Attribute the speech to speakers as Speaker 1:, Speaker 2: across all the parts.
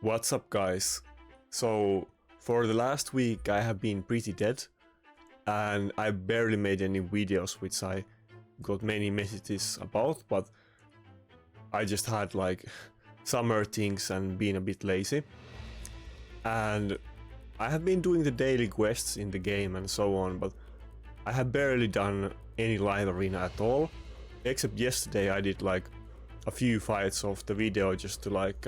Speaker 1: What's up, guys? So for the last week I have been pretty dead and I barely made any videos, which I got many messages about, but I just had like summer things and been a bit lazy. And I have been doing the daily quests in the game and so on, but I have barely done any live arena at all, except yesterday I did like a few fights of the video just to like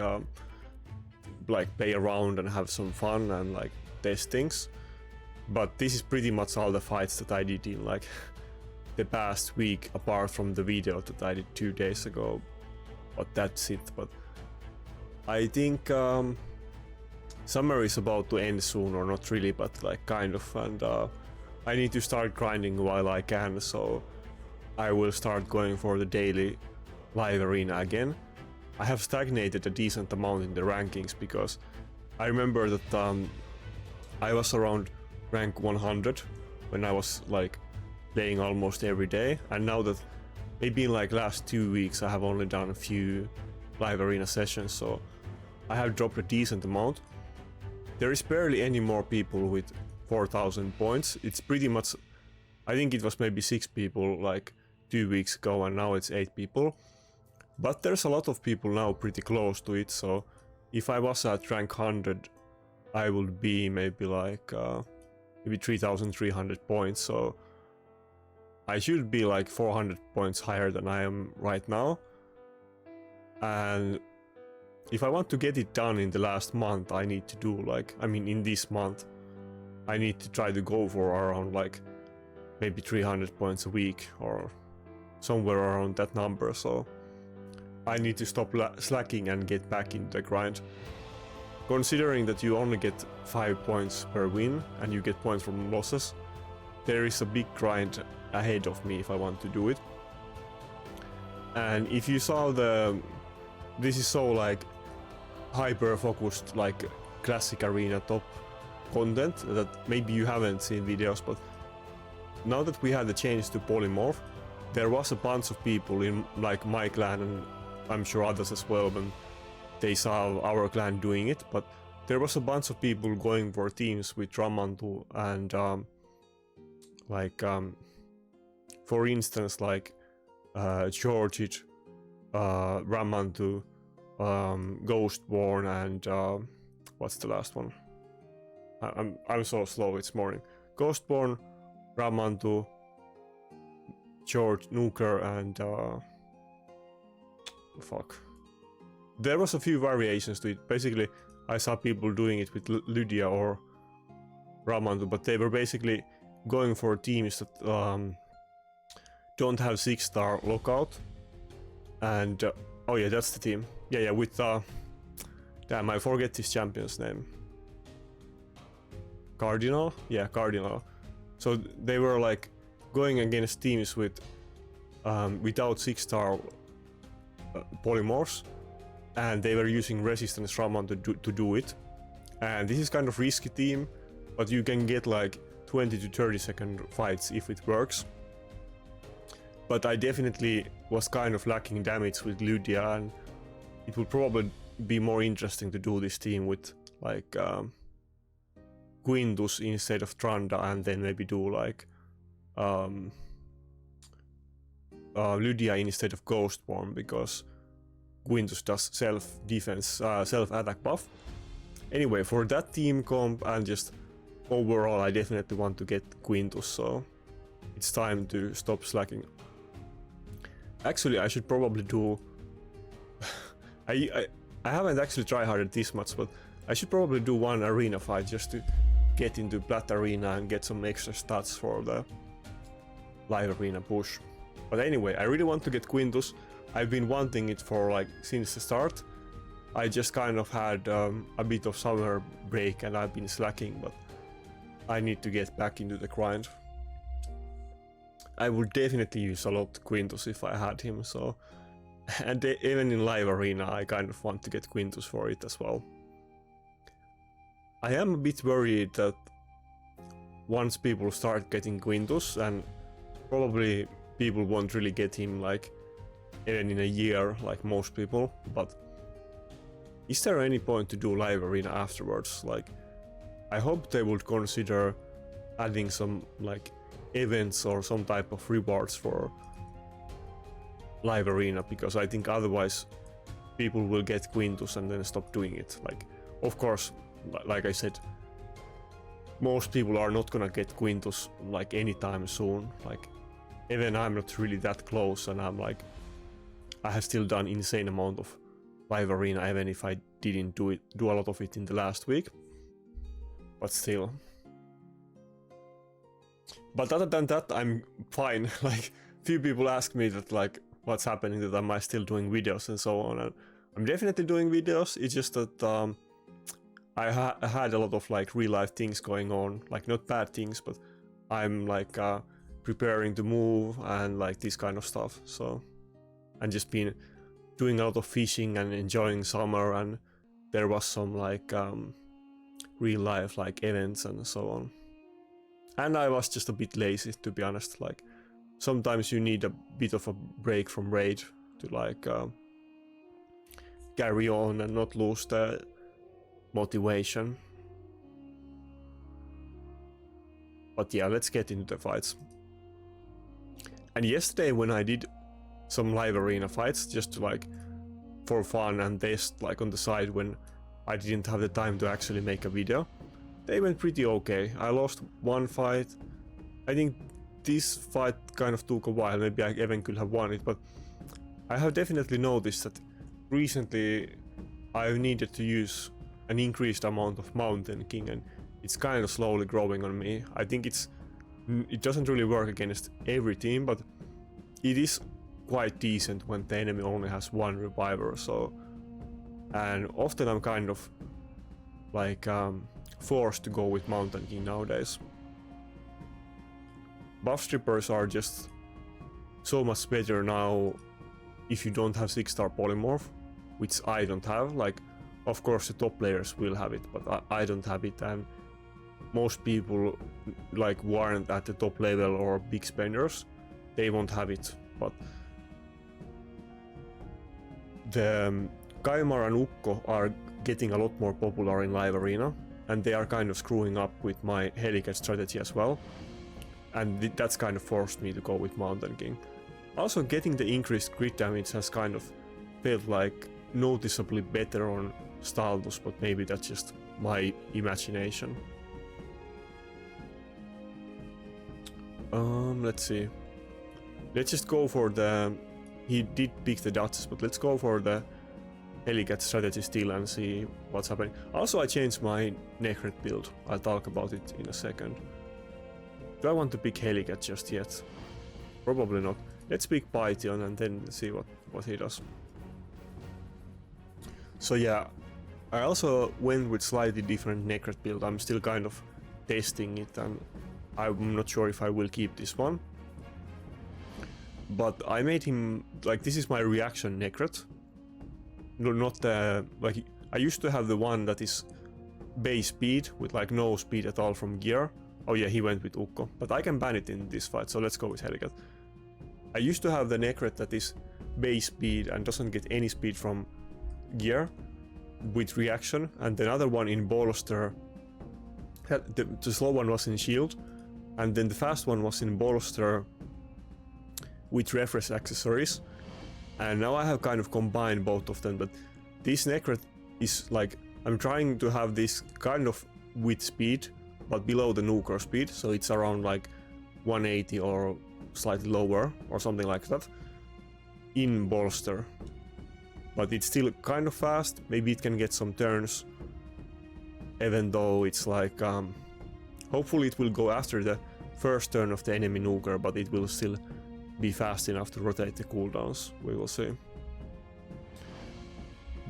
Speaker 1: play around and have some fun and like test things. But this is pretty much all the fights that I did in like the past week, apart from the video that I did 2 days ago. But that's it. But I think summer is about to end soon, or not really, but like kind of, and I need to start grinding while I can, so I will start going for the daily live arena again. I have stagnated a decent amount in the rankings because I remember that I was around rank 100 when I was like playing almost every day, and now that maybe in like last 2 weeks I have only done a few live arena sessions, so I have dropped a decent amount. There is barely any more people with 4,000 points. It's pretty much, I think it was maybe 6 people like 2 weeks ago, and now it's 8 people. But there's a lot of people now pretty close to it, so if I was at rank 100 I would be maybe like maybe 3,300 points, so I should be like 400 points higher than I am right now. And if I want to get it done in the last month, I need to do like, I mean in this month, I need to try to go for around like maybe 300 points a week or somewhere around that number, so I need to stop slacking and get back in the grind. Considering that you only get 5 points per win and you get points from losses, there is a big grind ahead of me if I want to do it. And if you saw this is so like hyper focused like classic arena top content that maybe you haven't seen videos, but now that we had the change to polymorph, there was a bunch of people in like my clan, and I'm sure others as well, when they saw our clan doing it, but there was a bunch of people going for teams with Ramantu and for instance like Georgid, Ramantu, Ghostborn, and what's the last one? I'm so slow, it's morning. Ghostborn, Ramantu, George, Nuker, and fuck. There was a few variations to it. Basically, I saw people doing it with Lydia or Ramantu, but they were basically going for teams that don't have 6-star lockout. And oh yeah, that's the team. Yeah, with damn, I forget this champion's name. Cardinal? Yeah, Cardinal. So they were like going against teams with without 6-star polymorphs, and they were using resistance Raman to do it. And this is kind of risky team, but you can get like 20 to 30 second fights if it works. But I definitely was kind of lacking damage with Lydia, and it would probably be more interesting to do this team with like Quintus instead of Tranda, and then maybe do like Lydia instead of Ghostborn, because Quintus does self-defense, self-attack buff. Anyway, for that team comp and just overall, I definitely want to get Quintus, so it's time to stop slacking. Actually, I should probably do... I haven't actually tryharded this much, but I should probably do one arena fight just to get into Plat Arena and get some extra stats for the live arena push. But anyway, I really want to get Quintus. I've been wanting it for like since the start. I just kind of had a bit of summer break and I've been slacking, but I need to get back into the grind. I would definitely use a lot Quintus if I had him, so... And even in live arena I kind of want to get Quintus for it as well. I am a bit worried that once people start getting Quintus, and probably people won't really get him like even in a year like most people, but is there any point to do live arena afterwards? Like, I hope they would consider adding some like events or some type of rewards for live arena, because I think otherwise people will get Quintus and then stop doing it. Like, of course, like I said, most people are not gonna get Quintus like anytime soon. Like, even I'm not really that close, and I'm like, I have still done insane amount of live arena, even if I didn't do a lot of it in the last week. But still. But other than that, I'm fine. Like, few people ask me that, like, what's happening, that am I still doing videos and so on. And I'm definitely doing videos. It's just that I had a lot of like real life things going on, like not bad things, but I'm like preparing to move and like this kind of stuff. So I've just been doing a lot of fishing and enjoying summer, and there was some like real life like events and so on. And I was just a bit lazy, to be honest. Like, sometimes you need a bit of a break from raid to like carry on and not lose the motivation. But yeah, let's get into the fights. And yesterday when I did some live arena fights, just to like for fun and test like on the side when I didn't have the time to actually make a video, they went pretty okay. I lost one fight. I think this fight kind of took a while. Maybe I even could have won it, but I have definitely noticed that recently I've needed to use an increased amount of Mountain King, and it's kind of slowly growing on me. I think it doesn't really work against every team, but it is quite decent when the enemy only has one reviver. So, and often I'm kind of like forced to go with Mountain King nowadays. Buff strippers are just so much better now if you don't have 6-star polymorph, which I don't have. Like, of course the top players will have it, but I don't have it, and most people like who aren't at the top level or big spenders, they won't have it. But the Kaimar and Ukko are getting a lot more popular in live arena, and they are kind of screwing up with my Helicath strategy as well, and that's kind of forced me to go with Mountain King. Also, getting the increased crit damage has kind of felt like noticeably better on Staldus, but maybe that's just my imagination. Let's see. Let's just go for the... He did pick the Duchess, but let's go for the Helicath strategy still and see what's happening. Also, I changed my Nakarada build. I'll talk about it in a second. Do I want to pick Helicath just yet? Probably not. Let's pick Python and then see what he does. So yeah, I also went with slightly different Nakarada build. I'm still kind of testing it, and I'm not sure if I will keep this one. But I made him, like, this is my reaction Nakarada. No, not the, like, I used to have the one that is base speed with like no speed at all from gear. Oh yeah, he went with Ukko, but I can ban it in this fight, so let's go with Helicath. I used to have the Nakarada that is base speed and doesn't get any speed from gear with reaction, and the other one in bolster. The slow one was in shield, and then the fast one was in bolster with refresh accessories. And now I have kind of combined both of them, but this Nakarada is like, I'm trying to have this kind of with speed, but below the nuker speed, so it's around like 180 or slightly lower or something like that in bolster. But it's still kind of fast. Maybe it can get some turns, even though it's like hopefully it will go after the first turn of the enemy nuker, but it will still be fast enough to rotate the cooldowns. We will see.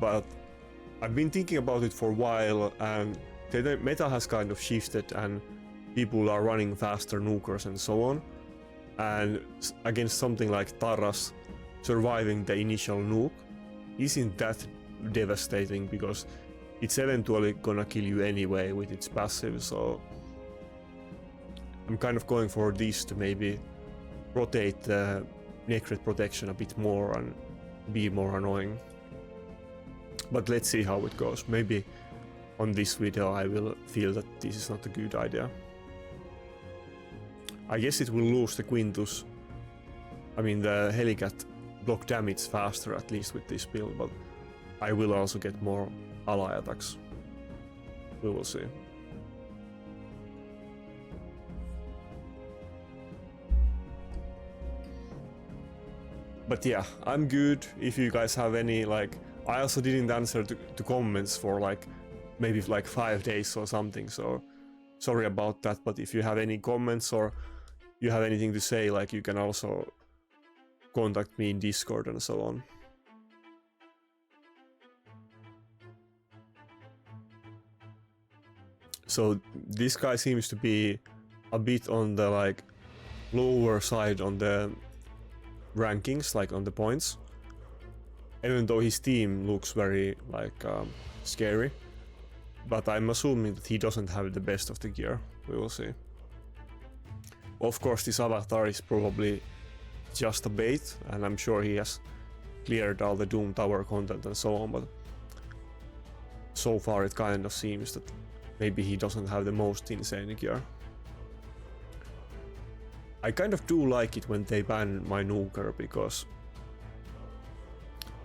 Speaker 1: But I've been thinking about it for a while, and the meta has kind of shifted and people are running faster nukers and so on, and against something like Taras, surviving the initial nuke isn't that devastating because it's eventually gonna kill you anyway with its passive. So I'm kind of going for this to maybe rotate the Nakarada protection a bit more and be more annoying. But let's see how it goes. Maybe on this video I will feel that this is not a good idea. I guess it will lose the Quintus. I mean the Helicath block damage faster at least with this build, but I will also get more ally attacks. We will see. But yeah, I'm good. If you guys have any, like, I also didn't answer to comments for like maybe like 5 days or something, so sorry about that. But if you have any comments or you have anything to say, like, you can also contact me in Discord and so on. So this guy seems to be a bit on the like lower side on the rankings, like on the points, even though his team looks very like scary, but I'm assuming that he doesn't have the best of the gear. We will see. Of course this avatar is probably just a bait, and I'm sure he has cleared all the Doom Tower content and so on, but so far it kind of seems that maybe he doesn't have the most insane gear. I kind of do like it when they ban my nuker, because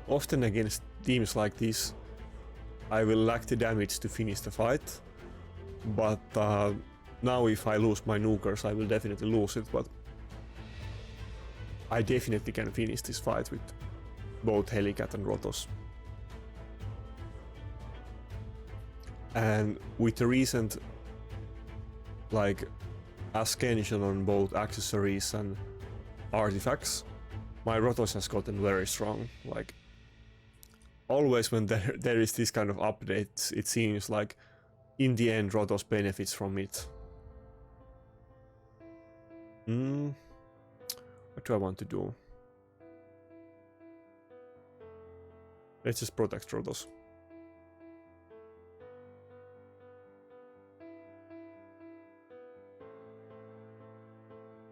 Speaker 1: often against teams like this I will lack the damage to finish the fight, but now if I lose my nukers I will definitely lose it, but I definitely can finish this fight with both Helicath and Rotos. And with the recent like ascension on both accessories and artifacts, my Rotos has gotten very strong. Like always when there is this kind of updates, it seems like in the end Rotos benefits from it. What do I want to do? Let's just protect Rotos.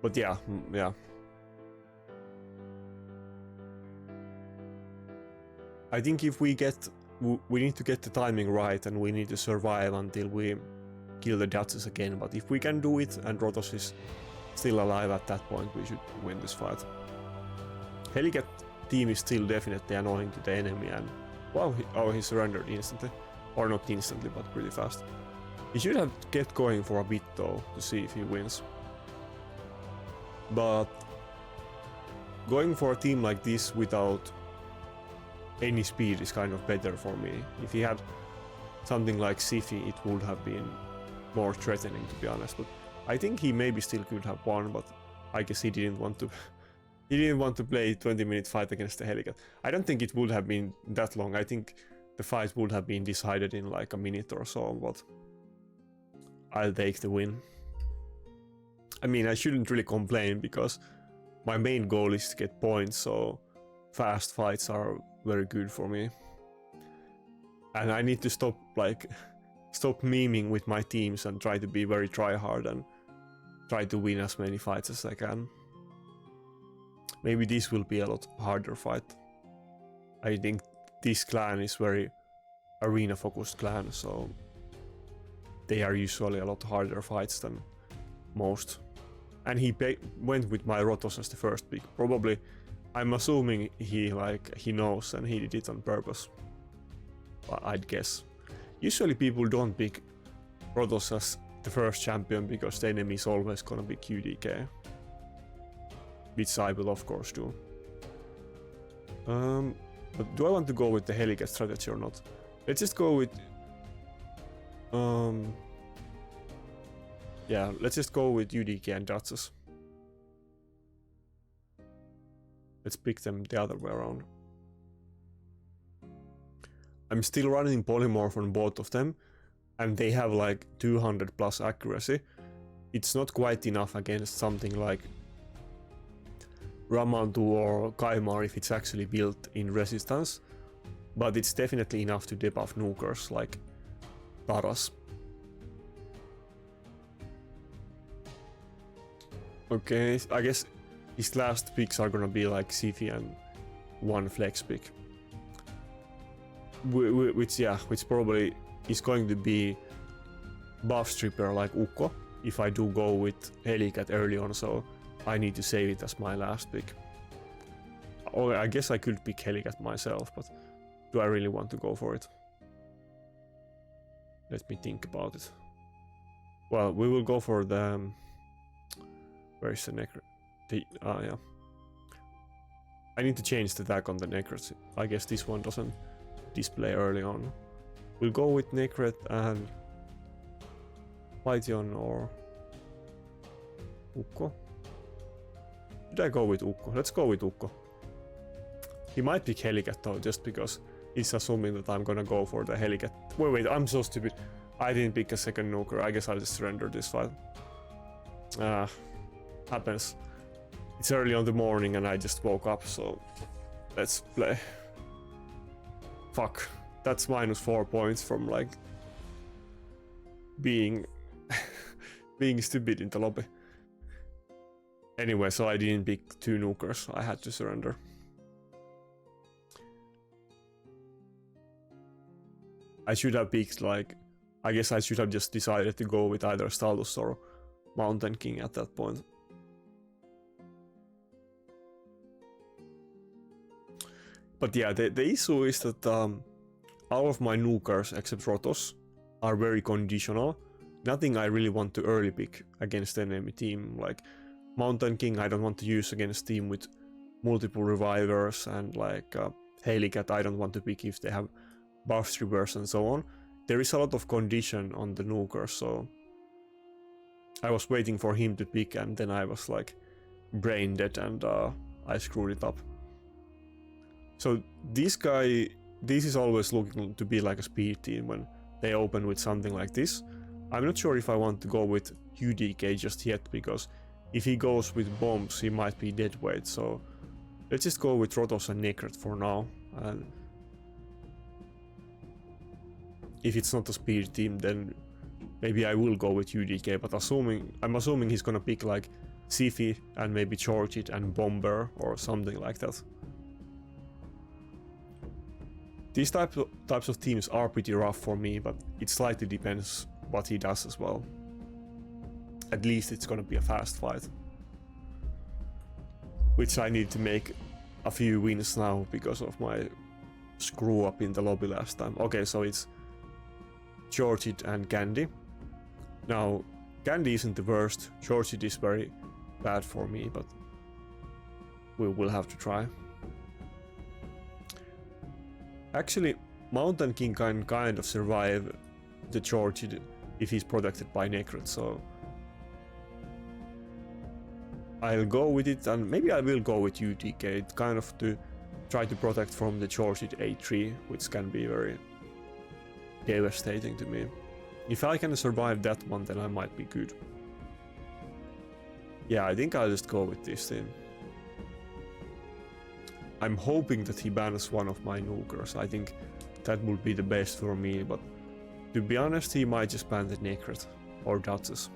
Speaker 1: But yeah. I think if we need to get the timing right, and we need to survive until we kill the Duchess again. But if we can do it and Rotos is still alive at that point, we should win this fight. Helicath team is still definitely annoying to the enemy, and wow, he surrendered instantly. Or not instantly, but pretty fast. He should have kept going for a bit though, to see if he wins. But going for a team like this without any speed is kind of better for me. If he had something like Sifi, it would have been more threatening, to be honest. But I think he maybe still could have won, but I guess he didn't want to. He didn't want to play a 20-minute fight against the Helicath. I don't think it would have been that long. I think the fight would have been decided in like a minute or so, but I'll take the win. I mean, I shouldn't really complain because my main goal is to get points, so fast fights are very good for me. And I need to stop memeing with my teams and try to be very try-hard and try to win as many fights as I can. Maybe this will be a lot harder fight. I think this clan is very arena-focused clan, so they are usually a lot harder fights than most. And he went with my Rotos as the first pick. Probably, I'm assuming he knows and he did it on purpose. I'd guess. Usually people don't pick Rotos as the first champion because the enemy is always gonna be QDK. Which I will of course do. But do I want to go with the Helicath strategy or not? Let's just go with... yeah, let's just go with UDK and Duchess. Let's pick them the other way around. I'm still running polymorph on both of them, and they have like 200 plus accuracy. It's not quite enough against something like Ramantu or Kaimar if it's actually built in resistance, but it's definitely enough to debuff nukers like Taras. Okay, I guess his last picks are gonna be like Sifi and one flex pick. which probably is going to be buff stripper like Ukko if I do go with Helicath early on, so I need to save it as my last pick. Or I guess I could pick Helicath myself, but do I really want to go for it? Let me think about it. Well, we will go for the... where is the Necro? Yeah. I need to change the tag on the Necret. I guess this one doesn't display early on. We'll go with Necret and Python or Ukko. Should I go with Ukko? Let's go with Ukko. He might pick Helicath though, just because he's assuming that I'm gonna go for the Helicath. Wait, I'm so stupid. I didn't pick a second nuker. I guess I'll just surrender this fight. Happens. It's early on the morning and I just woke up, so let's play. Fuck. That's -4 points from like being being stupid in the lobby. Anyway, so I didn't pick 2 nukers. I had to surrender. I should have picked like... I guess I should have just decided to go with either Stalus or Mountain King at that point. But yeah, the issue is that all of my nukers except Rotos are very conditional. Nothing I really want to early pick against the enemy team. Like Mountain King I don't want to use against team with multiple revivers, and like Helicath I don't want to pick if they have buff strippers and so on. There is a lot of condition on the nuker, so I was waiting for him to pick and then I was like brain dead and I screwed it up. So this is always looking to be like a speed team when they open with something like this. I'm not sure if I want to go with UDK just yet, because if he goes with bombs he might be dead weight, so let's just go with Rotos and Necret for now. And if it's not a speed team, then maybe I will go with UDK, but I'm assuming he's gonna pick like Sifi and maybe Charge It and Bomber or something like that. These types of teams are pretty rough for me, but it slightly depends what he does as well. At least it's gonna be a fast fight. Which I need to make a few wins now because of my screw up in the lobby last time. Okay, so it's Charge It and Candy. Now, Candy isn't the worst. Charge It is very bad for me, but we will have to try. Actually, Mountain King can kind of survive the Charge It if he's protected by Necret, so I'll go with it, and maybe I will go with UTK, kind of to try to protect from the Charge It A3, which can be very devastating to me. If I can survive that one, then I might be good. Yeah, I think I'll just go with this team. I'm hoping that he bans one of my nukers. I think that would be the best for me, but to be honest, he might just ban the Necret or Duchess.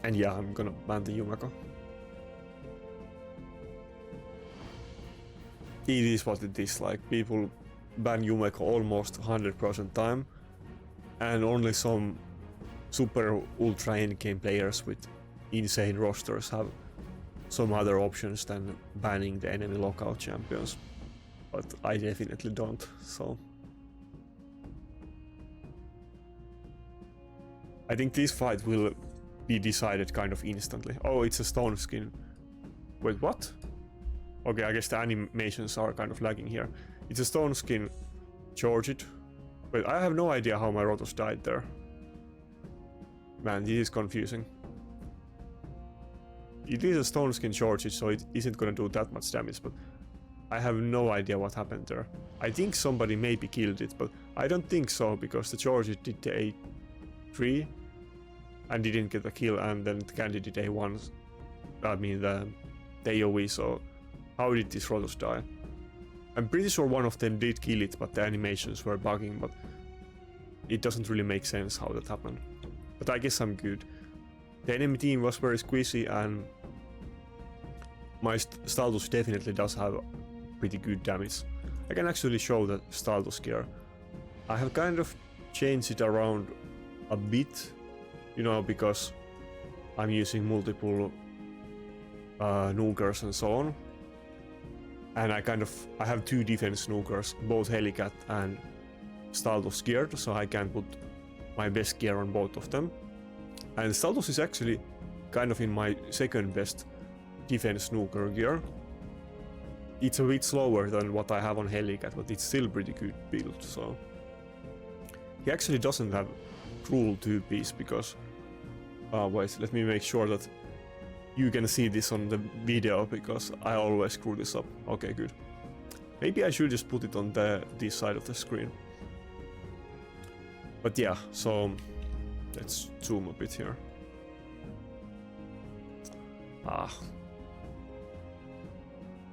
Speaker 1: And yeah, I'm gonna ban the Yumeko. It is what it is, like people ban Yumeko almost 100% time, and only some super ultra endgame players with insane rosters have some other options than banning the enemy lockout champions, but I definitely don't, so I think this fight will be decided kind of instantly. Oh, it's a stone skin. Wait, what? Okay, I guess the animations are kind of lagging here. It's a stone skin. Charge It. Wait, I have no idea how my Rotos died there. Man, this is confusing. It is a stone skin Charge It, so it isn't gonna do that much damage, but I have no idea what happened there. I think somebody maybe killed it, but I don't think so, because the Charge It did the A3 and didn't get a kill, and then the Candy did A1. I mean the AoE, so how did this Rotos die? I'm pretty sure one of them did kill it, but the animations were bugging, but it doesn't really make sense how that happened. But I guess I'm good. The enemy team was very squishy, and my Staldus definitely does have pretty good damage. I can actually show the Staldus gear. I have kind of changed it around a bit, you know, because I'm using multiple nukers and so on. And I have 2 defense nukers, both Helicath and Staldus geared, so I can put my best gear on both of them. And Staldus is actually kind of in my second best defense nuker gear. It's a bit slower than what I have on Helicath, but it's still pretty good build, so... He actually doesn't have cruel 2-piece because... wait, let me make sure that you can see this on the video, because I always screw this up. Okay, good. Maybe I should just put it on this side of the screen. But yeah, so... Let's zoom a bit here.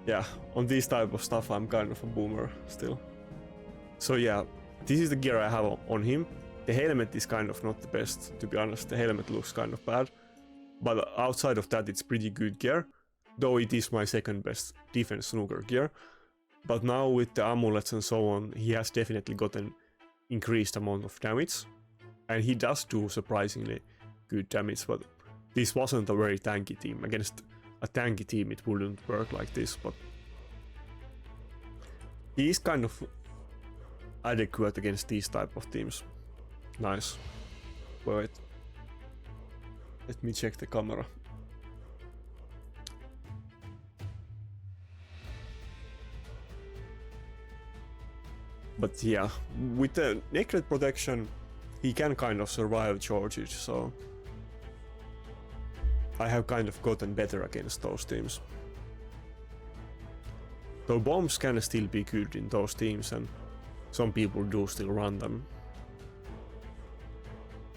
Speaker 1: Yeah, on this type of stuff I'm kind of a boomer still. So yeah, this is the gear I have on him. The helmet is kind of not the best, to be honest. The helmet looks kind of bad. But outside of that, it's pretty good gear. Though it is my second best defense snooker gear. But now with the amulets and so on, he has definitely gotten increased amount of damage. And he does do surprisingly good damage, but this wasn't a very tanky team. Against a tanky team it wouldn't work like this, but he is kind of adequate against these type of teams. Nice. Wait. Let me check the camera. But yeah, with the Naked protection, he can kind of survive charges, so I have kind of gotten better against those teams. Though bombs can still be good in those teams, and some people do still run them.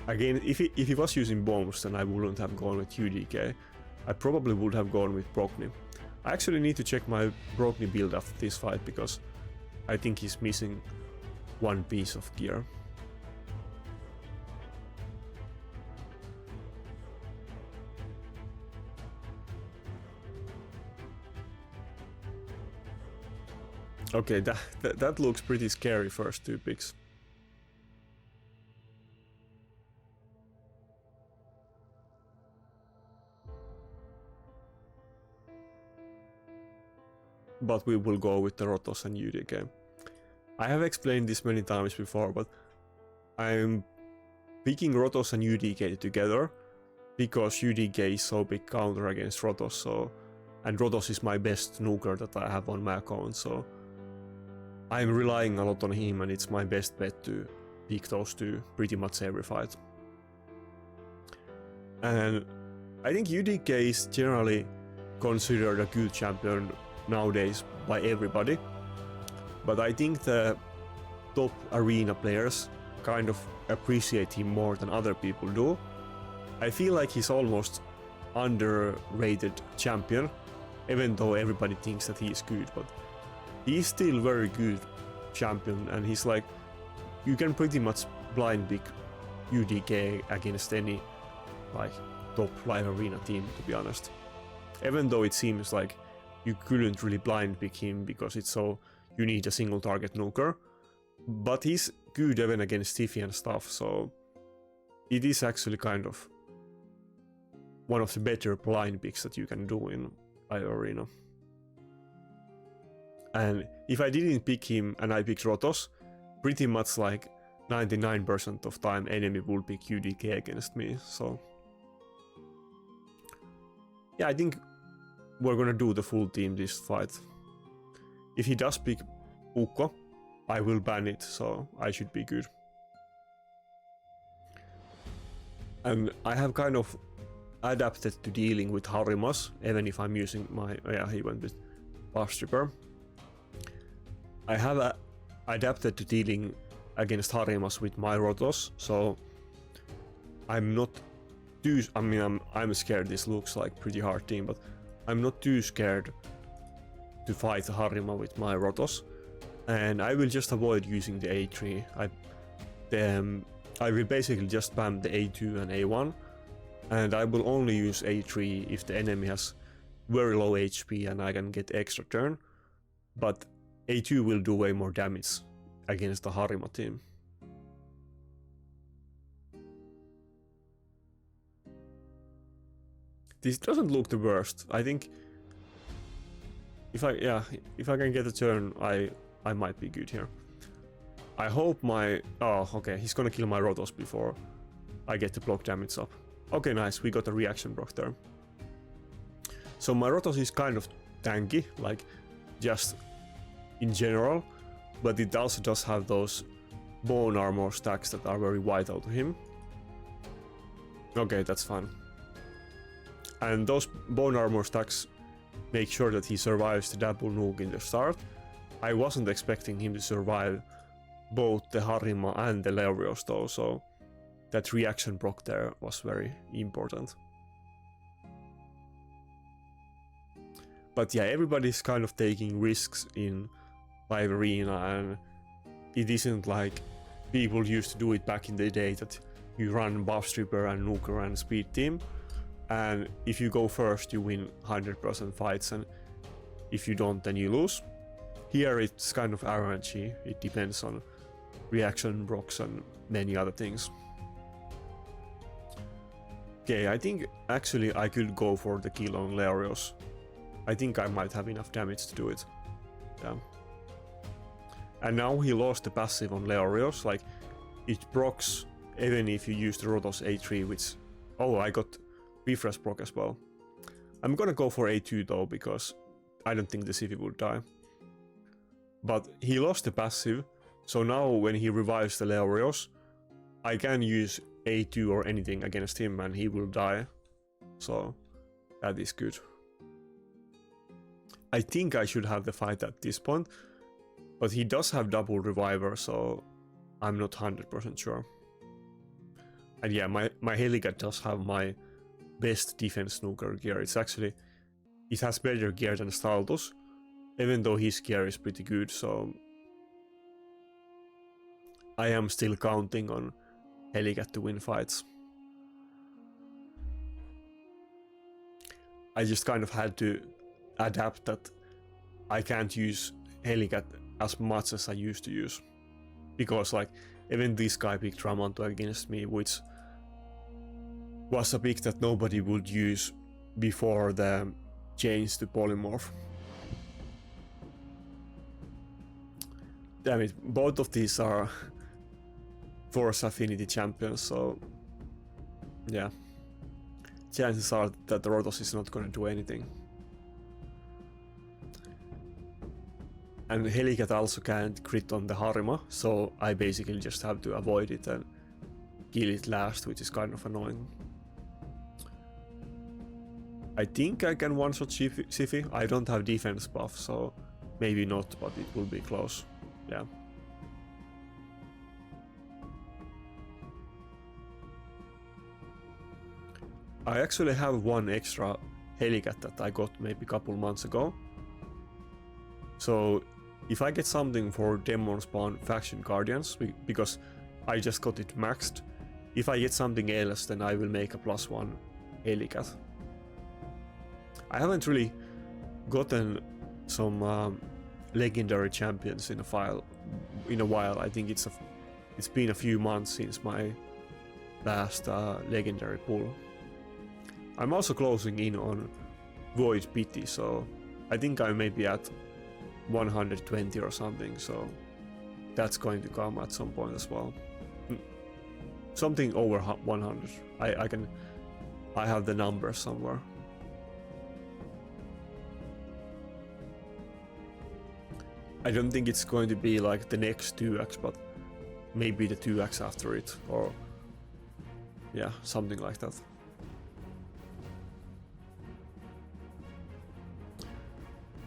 Speaker 1: Again, if he was using bombs, then I wouldn't have gone with UDK. I probably would have gone with Brockney. I actually need to check my Brockney build after this fight, because I think he's missing one piece of gear. Okay, that looks pretty scary, first 2 picks. But we will go with the Rotos and UDK. I have explained this many times before, but I'm picking Rotos and UDK together because UDK is so big counter against Rotos, so... And Rotos is my best nuker that I have on my account, so... I'm relying a lot on him, and it's my best bet to pick those 2 pretty much every fight. And I think UDK is generally considered a good champion nowadays by everybody, but I think the top arena players kind of appreciate him more than other people do. I feel like he's almost underrated champion, even though everybody thinks that he is good, but he's still very good champion, and he's like, you can pretty much blind pick UDK against any like top live arena team, to be honest. Even though it seems like you couldn't really blind pick him because it's so, you need a single target nuker, but he's good even against Tiffy and stuff, so it is actually kind of one of the better blind picks that you can do in live arena. And if I didn't pick him and I picked Rotos, pretty much like 99% of time enemy will pick UDK against me, so... Yeah, I think we're gonna do the full team this fight. If he does pick Ukko, I will ban it, so I should be good. And I have kind of adapted to dealing with Harimas, even if I'm using my... Yeah, he went with Pass Tripper. I have adapted to dealing against Harimas with my Rotos, so I'm not too... I mean, I'm scared. This looks like pretty hard team, but I'm not too scared to fight Harima with my Rotos, and I will just avoid using the A3. I will basically just spam the A2 and A1, and I will only use A3 if the enemy has very low HP and I can get extra turn, but A2 will do way more damage against the Harima team. This doesn't look the worst. I think if I can get a turn, I might be good here. I hope my... Oh, okay, he's gonna kill my Rotos before I get the block damage up. Okay, nice, we got a reaction block there. So my Rotos is kind of tanky, like just in general, but it also does have those bone armor stacks that are very vital to him. Okay, that's fine. And those bone armor stacks make sure that he survives the double nuke in the start. I wasn't expecting him to survive both the Harima and the Lerios though, so that reaction proc there was very important. But yeah, everybody's kind of taking risks in live arena, and it isn't like people used to do it back in the day that you run buff stripper and nuker and speed team, and if you go first you win 100% fights, and if you don't then you lose. Here it's kind of RNG, it depends on reaction blocks and many other things. Okay, I think actually I could go for the kill on Lerios. I think I might have enough damage to do it. Yeah. And now he lost the passive on Lerios, like it procs even if you use the Rotos A3, which... Oh, I got refresh proc as well. I'm gonna go for A2 though, because I don't think the Sivy will die. But he lost the passive, so now when he revives the Lerios, I can use A2 or anything against him and he will die. So that is good. I think I should have the fight at this point, but he does have double reviver, so I'm not 100% sure. And yeah, my Helicath does have my best defense snooker gear. It's actually, it has better gear than Staldos, even though his gear is pretty good, so I am still counting on Helicath to win fights. I just kind of had to adapt that I can't use Helicath as much as I used to use, because like even this guy picked Tramanto against me, which was a pick that nobody would use before the change to polymorph. Damn it, both of these are Force Affinity champions, so yeah, chances are that the Rotos is not gonna do anything. And Helicath also can't crit on the Harima, so I basically just have to avoid it and kill it last, which is kind of annoying. I think I can one-shot Sivy. I don't have defense buff, so maybe not, but it will be close. Yeah. I actually have one extra Helicath that I got maybe a couple months ago. So if I get something for Demon Spawn Faction Guardians, because I just got it maxed, if I get something else then I will make a +1 Helicath. I haven't really gotten some legendary champions in a while. I think it's been a few months since my last legendary pull. I'm also closing in on Void Pity, so I think I may be at 120 or something, so that's going to come at some point as well. Something over 100. I have the number somewhere. I don't think it's going to be like the next 2x, but maybe the 2x after it, or yeah, something like that.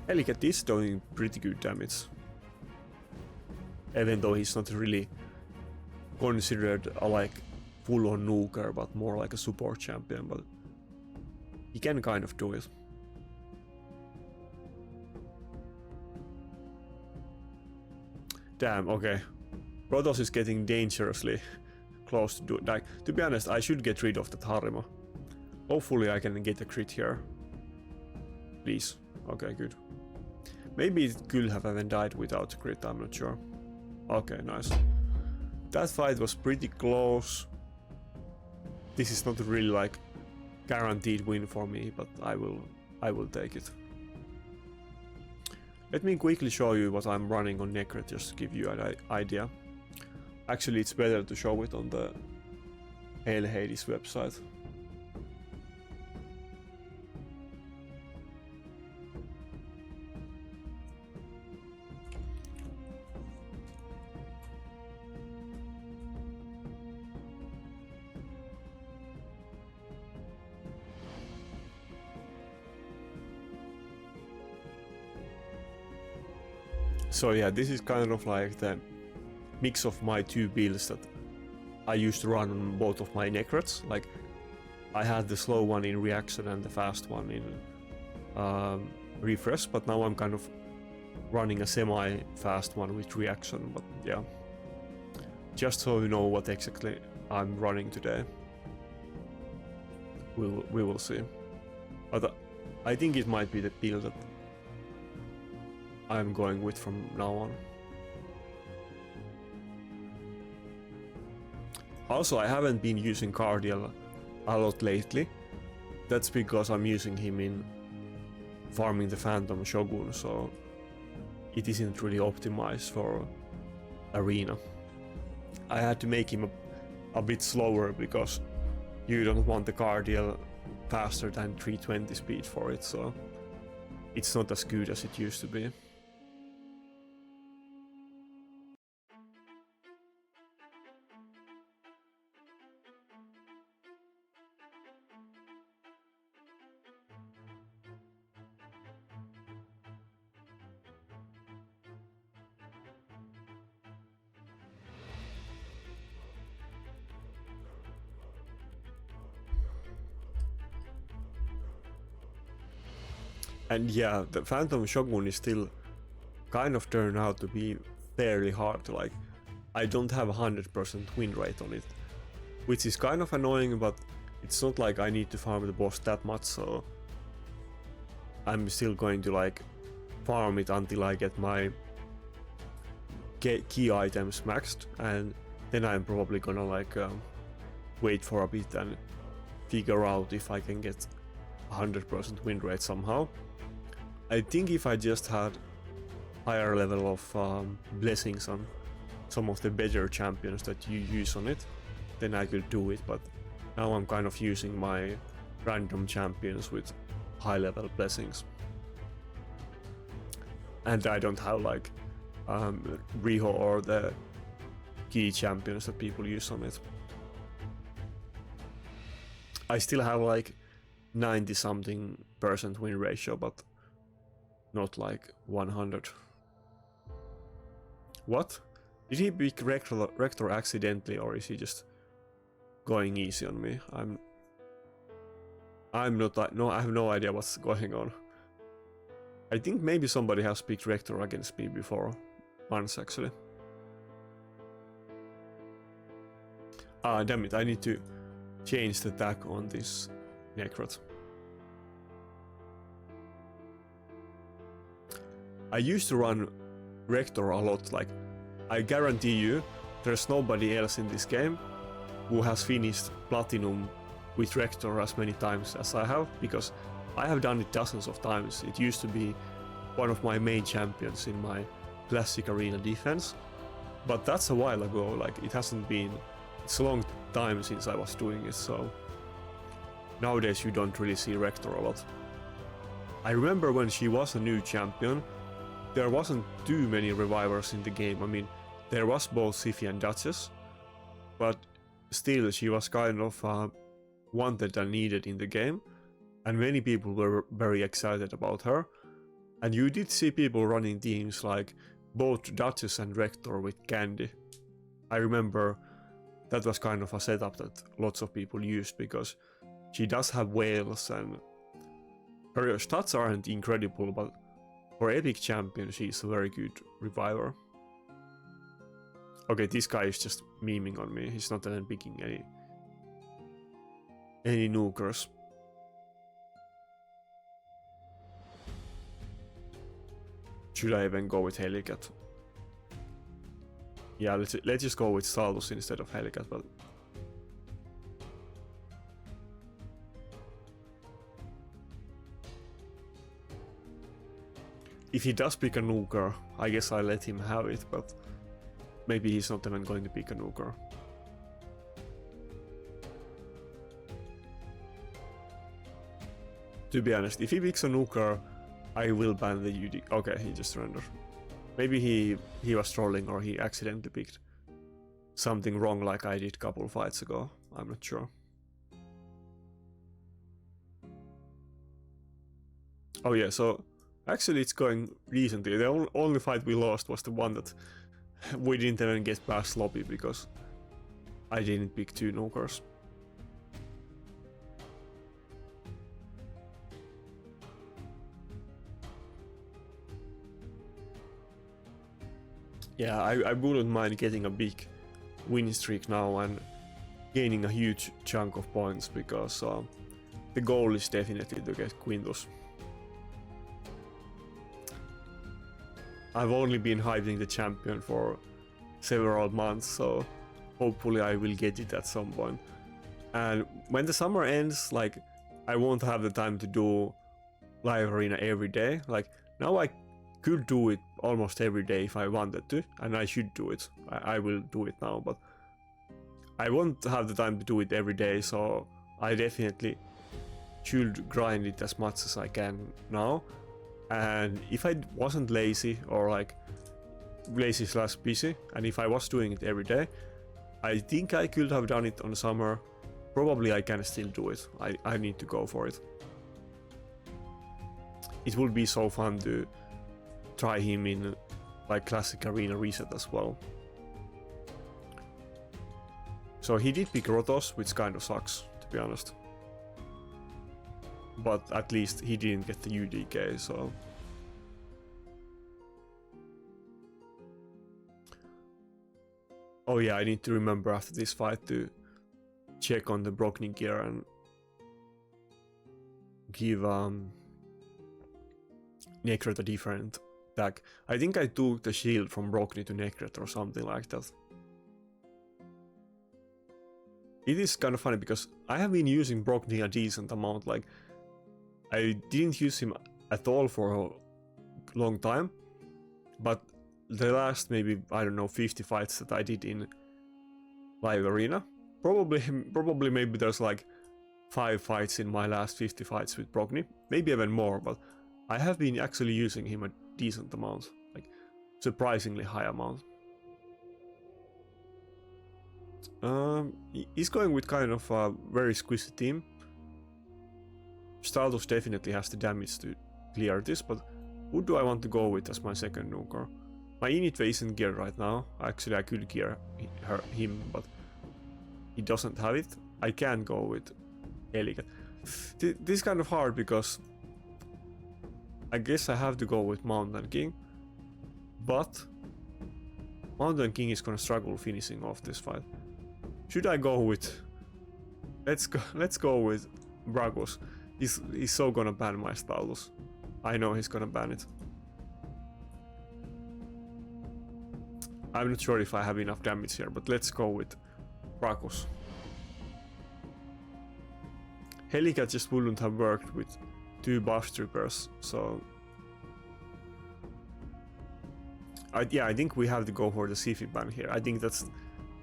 Speaker 1: Helicath is doing pretty good damage, even though he's not really considered a like full-on nuker, but more like a support champion, but he can kind of do it. Damn, okay. Rotos is getting dangerously close to do it. Like, to be honest, I should get rid of that Harima. Hopefully I can get a crit here. Please. Okay, good. Maybe it could have even died without crit, I'm not sure. Okay, nice. That fight was pretty close. This is not really like guaranteed win for me, but I will take it. Let me quickly show you what I'm running on Nakarada, just to give you an idea. Actually, it's better to show it on the Helicath website. So yeah, this is kind of like the mix of my two builds that I used to run on both of my Nakarads. Like, I had the slow one in reaction and the fast one in refresh, but now I'm kind of running a semi-fast one with reaction. But yeah, just so you know what exactly I'm running today. We will see. But I think it might be the build that I'm going with from now on. Also, I haven't been using Cardiel a lot lately. That's because I'm using him in farming the Phantom Shogun, so it isn't really optimized for arena. I had to make him a bit slower because you don't want the Cardiel faster than 320 speed for it, so it's not as good as it used to be. And yeah, the Phantom Shogun is still kind of turned out to be fairly hard. Like, I don't have a 100% win rate on it, which is kind of annoying, but it's not like I need to farm the boss that much, so I'm still going to like farm it until I get my key items maxed, and then I'm probably gonna like wait for a bit and figure out if I can get 100% win rate somehow. I think if I just had higher level of blessings on some of the better champions that you use on it, then I could do it, but now I'm kind of using my random champions with high level blessings. And I don't have like Riho or the key champions that people use on it. I still have like 90 something% win ratio, but not like 100. What? Did he pick Rector accidentally, or is he just going easy on me? I'm not, no, I have no idea what's going on. I think maybe somebody has picked Rector against me before, once actually. Ah, damn it, I need to change the tag on this Nakarada. I used to run Rector a lot. Like, I guarantee you there's nobody else in this game who has finished Platinum with Rector as many times as I have, because I have done it dozens of times. It used to be one of my main champions in my classic arena defense, but that's a while ago. Like, it hasn't been, it's a long time since I was doing it, so nowadays you don't really see Rector a lot. I remember when she was a new champion, there wasn't too many revivers in the game. I mean, there was both Siphi and Duchess, but still she was kind of wanted and needed in the game, and many people were very excited about her. And you did see people running teams like both Duchess and Rector with Candy. I remember that was kind of a setup that lots of people used, because she does have whales and her stats aren't incredible, but for epic champion she's a very good reviver. Okay, this guy is just memeing on me. He's not even picking any nukers. should I even go with Helicath? Yeah, let's just go with Stalus instead of Helicath, but if he does pick a nuker, I guess I'll let him have it, but maybe he's not even going to pick a nuker. To be honest, if he picks a nuker, I will ban the UD. Okay, he just surrendered. Maybe he was trolling or he accidentally picked something wrong like I did a couple fights ago. I'm not sure. Oh yeah, so actually it's going decently. The only fight we lost was the one that we didn't even get past lobby because I didn't pick 2 nukers. Yeah, I wouldn't mind getting a big win streak now and gaining a huge chunk of points because the goal is definitely to get Quintus. I've only been hyping the champion for several months, so hopefully I will get it at some point. And when the summer ends, like, I won't have the time to do live arena every day. Like, now I could do it almost every day if I wanted to, and I should do it. I will do it now, but I won't have the time to do it every day, so I definitely should grind it as much as I can now. And if I wasn't lazy or like lazy slash busy, and if I was doing it every day, I think I could have done it on summer. Probably I can still do it. I need to go for it. It would be so fun to try him in like classic arena reset as well. So he did pick Rotos, which kind of sucks, to be honest. But at least he didn't get the UDK, so... Oh yeah, I need to remember after this fight to check on the Brockney gear and give Nakarada a different tag. I think I took the shield from Brockney to Nakarada or something like that. It is kind of funny because I have been using Brockney a decent amount, like I didn't use him at all for a long time, but the last maybe, I don't know, 50 fights that I did in live arena, probably maybe there's like 5 fights in my last 50 fights with Brockney, maybe even more, but I have been actually using him a decent amount, like surprisingly high amount. He's going with kind of a very squishy team. Stalus definitely has the damage to clear this, but who do I want to go with as my second nuker? My init isn't geared right now. Actually, I could gear him, but he doesn't have it. I can go with Helicath. This is kind of hard because I guess I have to go with Mountain King, but Mountain King is gonna struggle finishing off this fight. Should I go with... Let's go with Bragus. He's so gonna ban my Stalus. I know he's gonna ban it. I'm not sure if I have enough damage here, but let's go with Bragus. Helicath just wouldn't have worked with 2 buff strippers, so... I think we have to go for the Sifi ban here. I think that's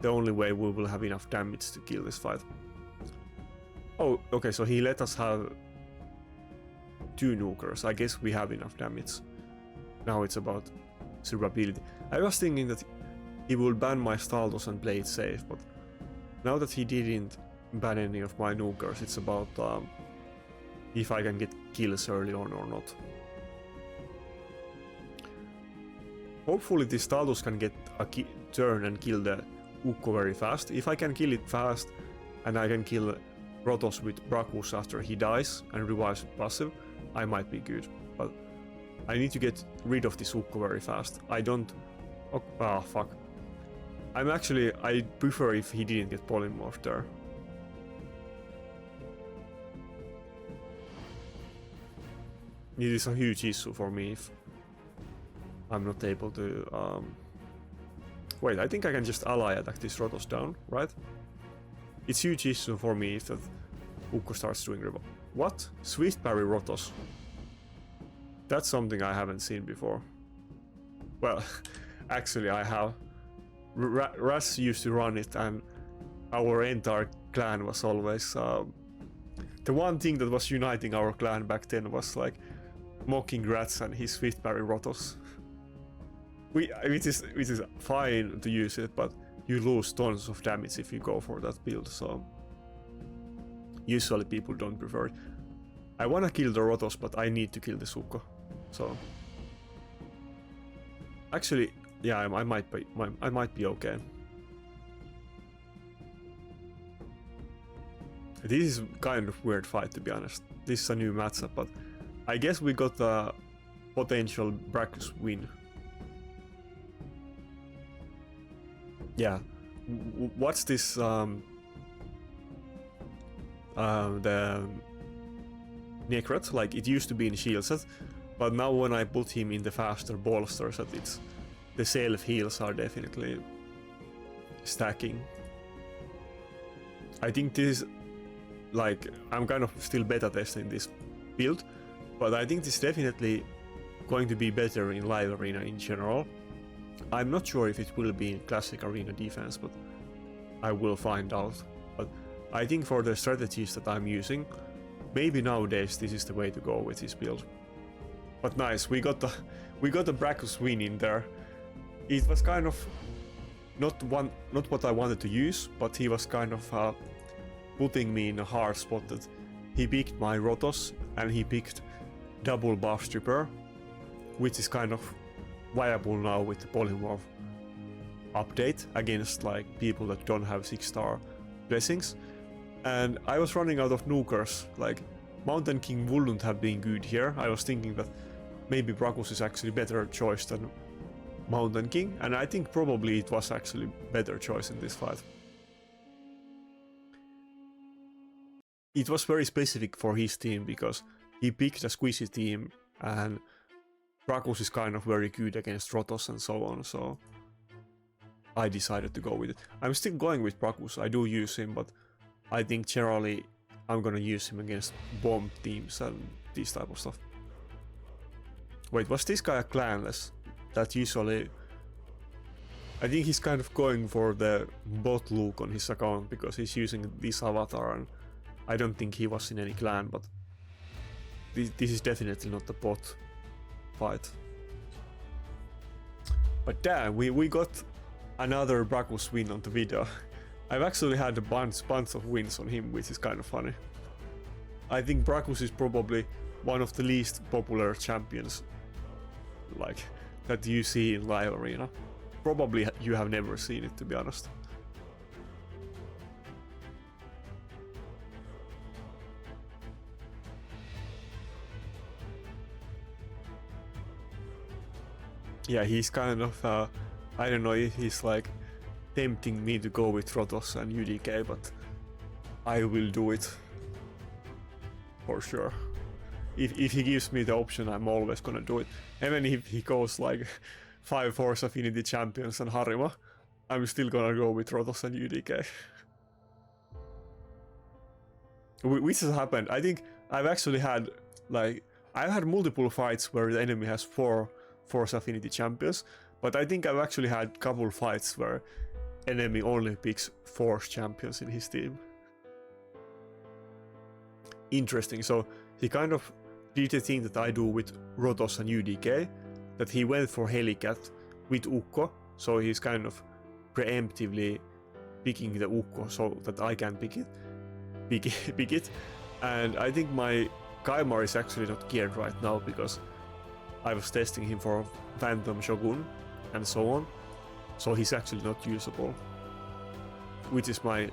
Speaker 1: the only way we will have enough damage to kill this fight. Oh, okay, so he let us have 2 nukers. I guess we have enough damage. Now it's about survivability. I was thinking that he will ban my Stalus and play it safe, but now that he didn't ban any of my nukers, it's about if I can get kills early on or not. Hopefully this Stalus can get a turn and kill the Ukko very fast. If I can kill it fast and I can kill Rotos with Bragus after he dies and revives with passive, I might be good. But I need to get rid of this Ukko very fast. I don't... Oh, fuck. I prefer if he didn't get polymorphed there. It is a huge issue for me if I'm not able to... Wait, I think I can just ally attack this Rotos down, right? It's huge issue for me if that Ukko starts doing... What? Swift parry Rotos. That's something I haven't seen before. Well, actually I have. Ras used to run it and our entire clan was always... the one thing that was uniting our clan back then was like mocking Rats and his Swift parry Rotos. Which is fine to use it, but you lose tons of damage if you go for that build, so usually people don't prefer it. I wanna kill the Rotos, but I need to kill the Ukko, so actually, yeah, I might be okay. This is kind of weird fight, to be honest. This is a new matchup, but I guess we got a potential Brachus win. Yeah, what's this, the Nakarada, like it used to be in shield set, but now when I put him in the faster bolster set, it's, the self heals are definitely stacking. I think this is, like, I'm kind of still beta testing this build, but I think this is definitely going to be better in live arena in general. I'm not sure if it will be in classic arena defense, but I will find out. But I think for the strategies that I'm using, maybe nowadays this is the way to go with this build. But nice, we got the Brachus win in there. It was kind of not what I wanted to use, but he was kind of putting me in a hard spot that he picked my Rotos and he picked double buff stripper, which is kind of viable now with the polymorph update against like people that don't have 6-star blessings. And I was running out of nukers, like Mountain King wouldn't have been good here. I was thinking that maybe Brachus is actually better choice than Mountain King, and I think probably it was actually better choice in this fight. It was very specific for his team because he picked a squishy team and Brachus is kind of very good against Rotos and so on, so I decided to go with it. I'm still going with Brachus, I do use him, but I think generally I'm gonna use him against bomb teams and this type of stuff. Wait, was this guy a clanless? That usually... I think he's kind of going for the bot look on his account because he's using this avatar and I don't think he was in any clan, but this is definitely not the bot fight. But damn, we got another Brachus win on the video. I've actually had a bunch of wins on him, which is kind of funny. I think Brachus is probably one of the least popular champions like that you see in live arena. Probably you have never seen it, to be honest. Yeah, he's kind of, I don't know if he's like tempting me to go with Rotos and UDK, but I will do it. For sure. If he gives me the option, I'm always gonna do it. Even if he goes like 5 Force Affinity Champions and Harima, I'm still gonna go with Rotos and UDK. Which has happened. I think I've actually had, like, I've had multiple fights where the enemy has 4 Force Affinity Champions, but I think I've actually had couple fights where enemy only picks Force Champions in his team. Interesting, so he kind of did the thing that I do with Rotos and UDK, that he went for Helicath with Ukko, so he's kind of preemptively picking the Ukko so that I can pick it. And I think my Kaimar is actually not geared right now because I was testing him for Phantom Shogun and so on, so he's actually not usable, which is my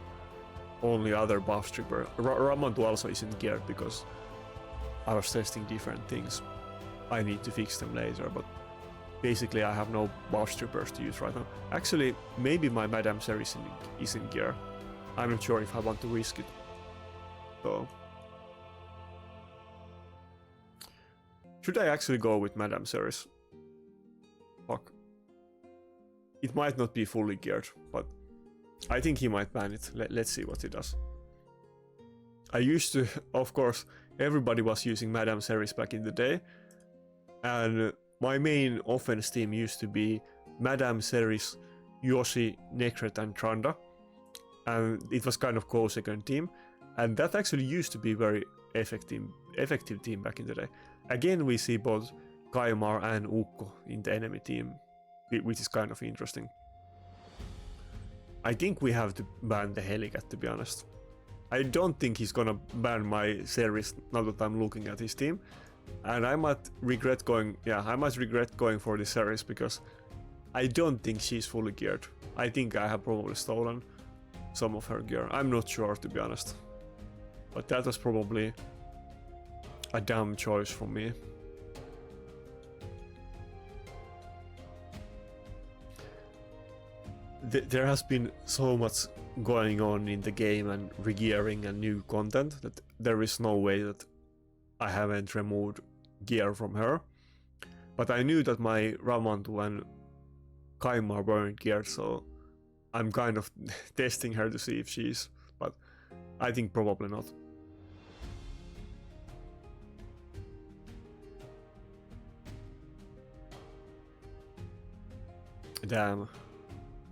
Speaker 1: only other buff stripper. Ramantu also isn't geared because I was testing different things. I need to fix them later, but basically I have no buff strippers to use right now. Actually, maybe my Madame Serris is in gear. I'm not sure if I want to risk it. So should I actually go with Madame Serris? Fuck. It might not be fully geared, but I think he might ban it. Let's see what he does. I used to, of course, everybody was using Madame Serris back in the day, and my main offense team used to be Madame Serris, Yoshi, Nekret, and Tranda, and it was kind of co-second team, and that actually used to be very effective team back in the day. Again, we see both Kaimar and Ukko in the enemy team, which is kind of interesting. I think we have to ban the Helicath, to be honest. I don't think he's gonna ban my Serris now that I'm looking at his team. And I might regret going for the Serris because I don't think she's fully geared. I think I have probably stolen some of her gear. I'm not sure, to be honest. But that was probably a dumb choice for me. There has been so much going on in the game and regearing and new content that there is no way that I haven't removed gear from her. But I knew that my Ramantu and Kaimar weren't geared, so I'm kind of testing her to see if she's, but I think probably not. Damn.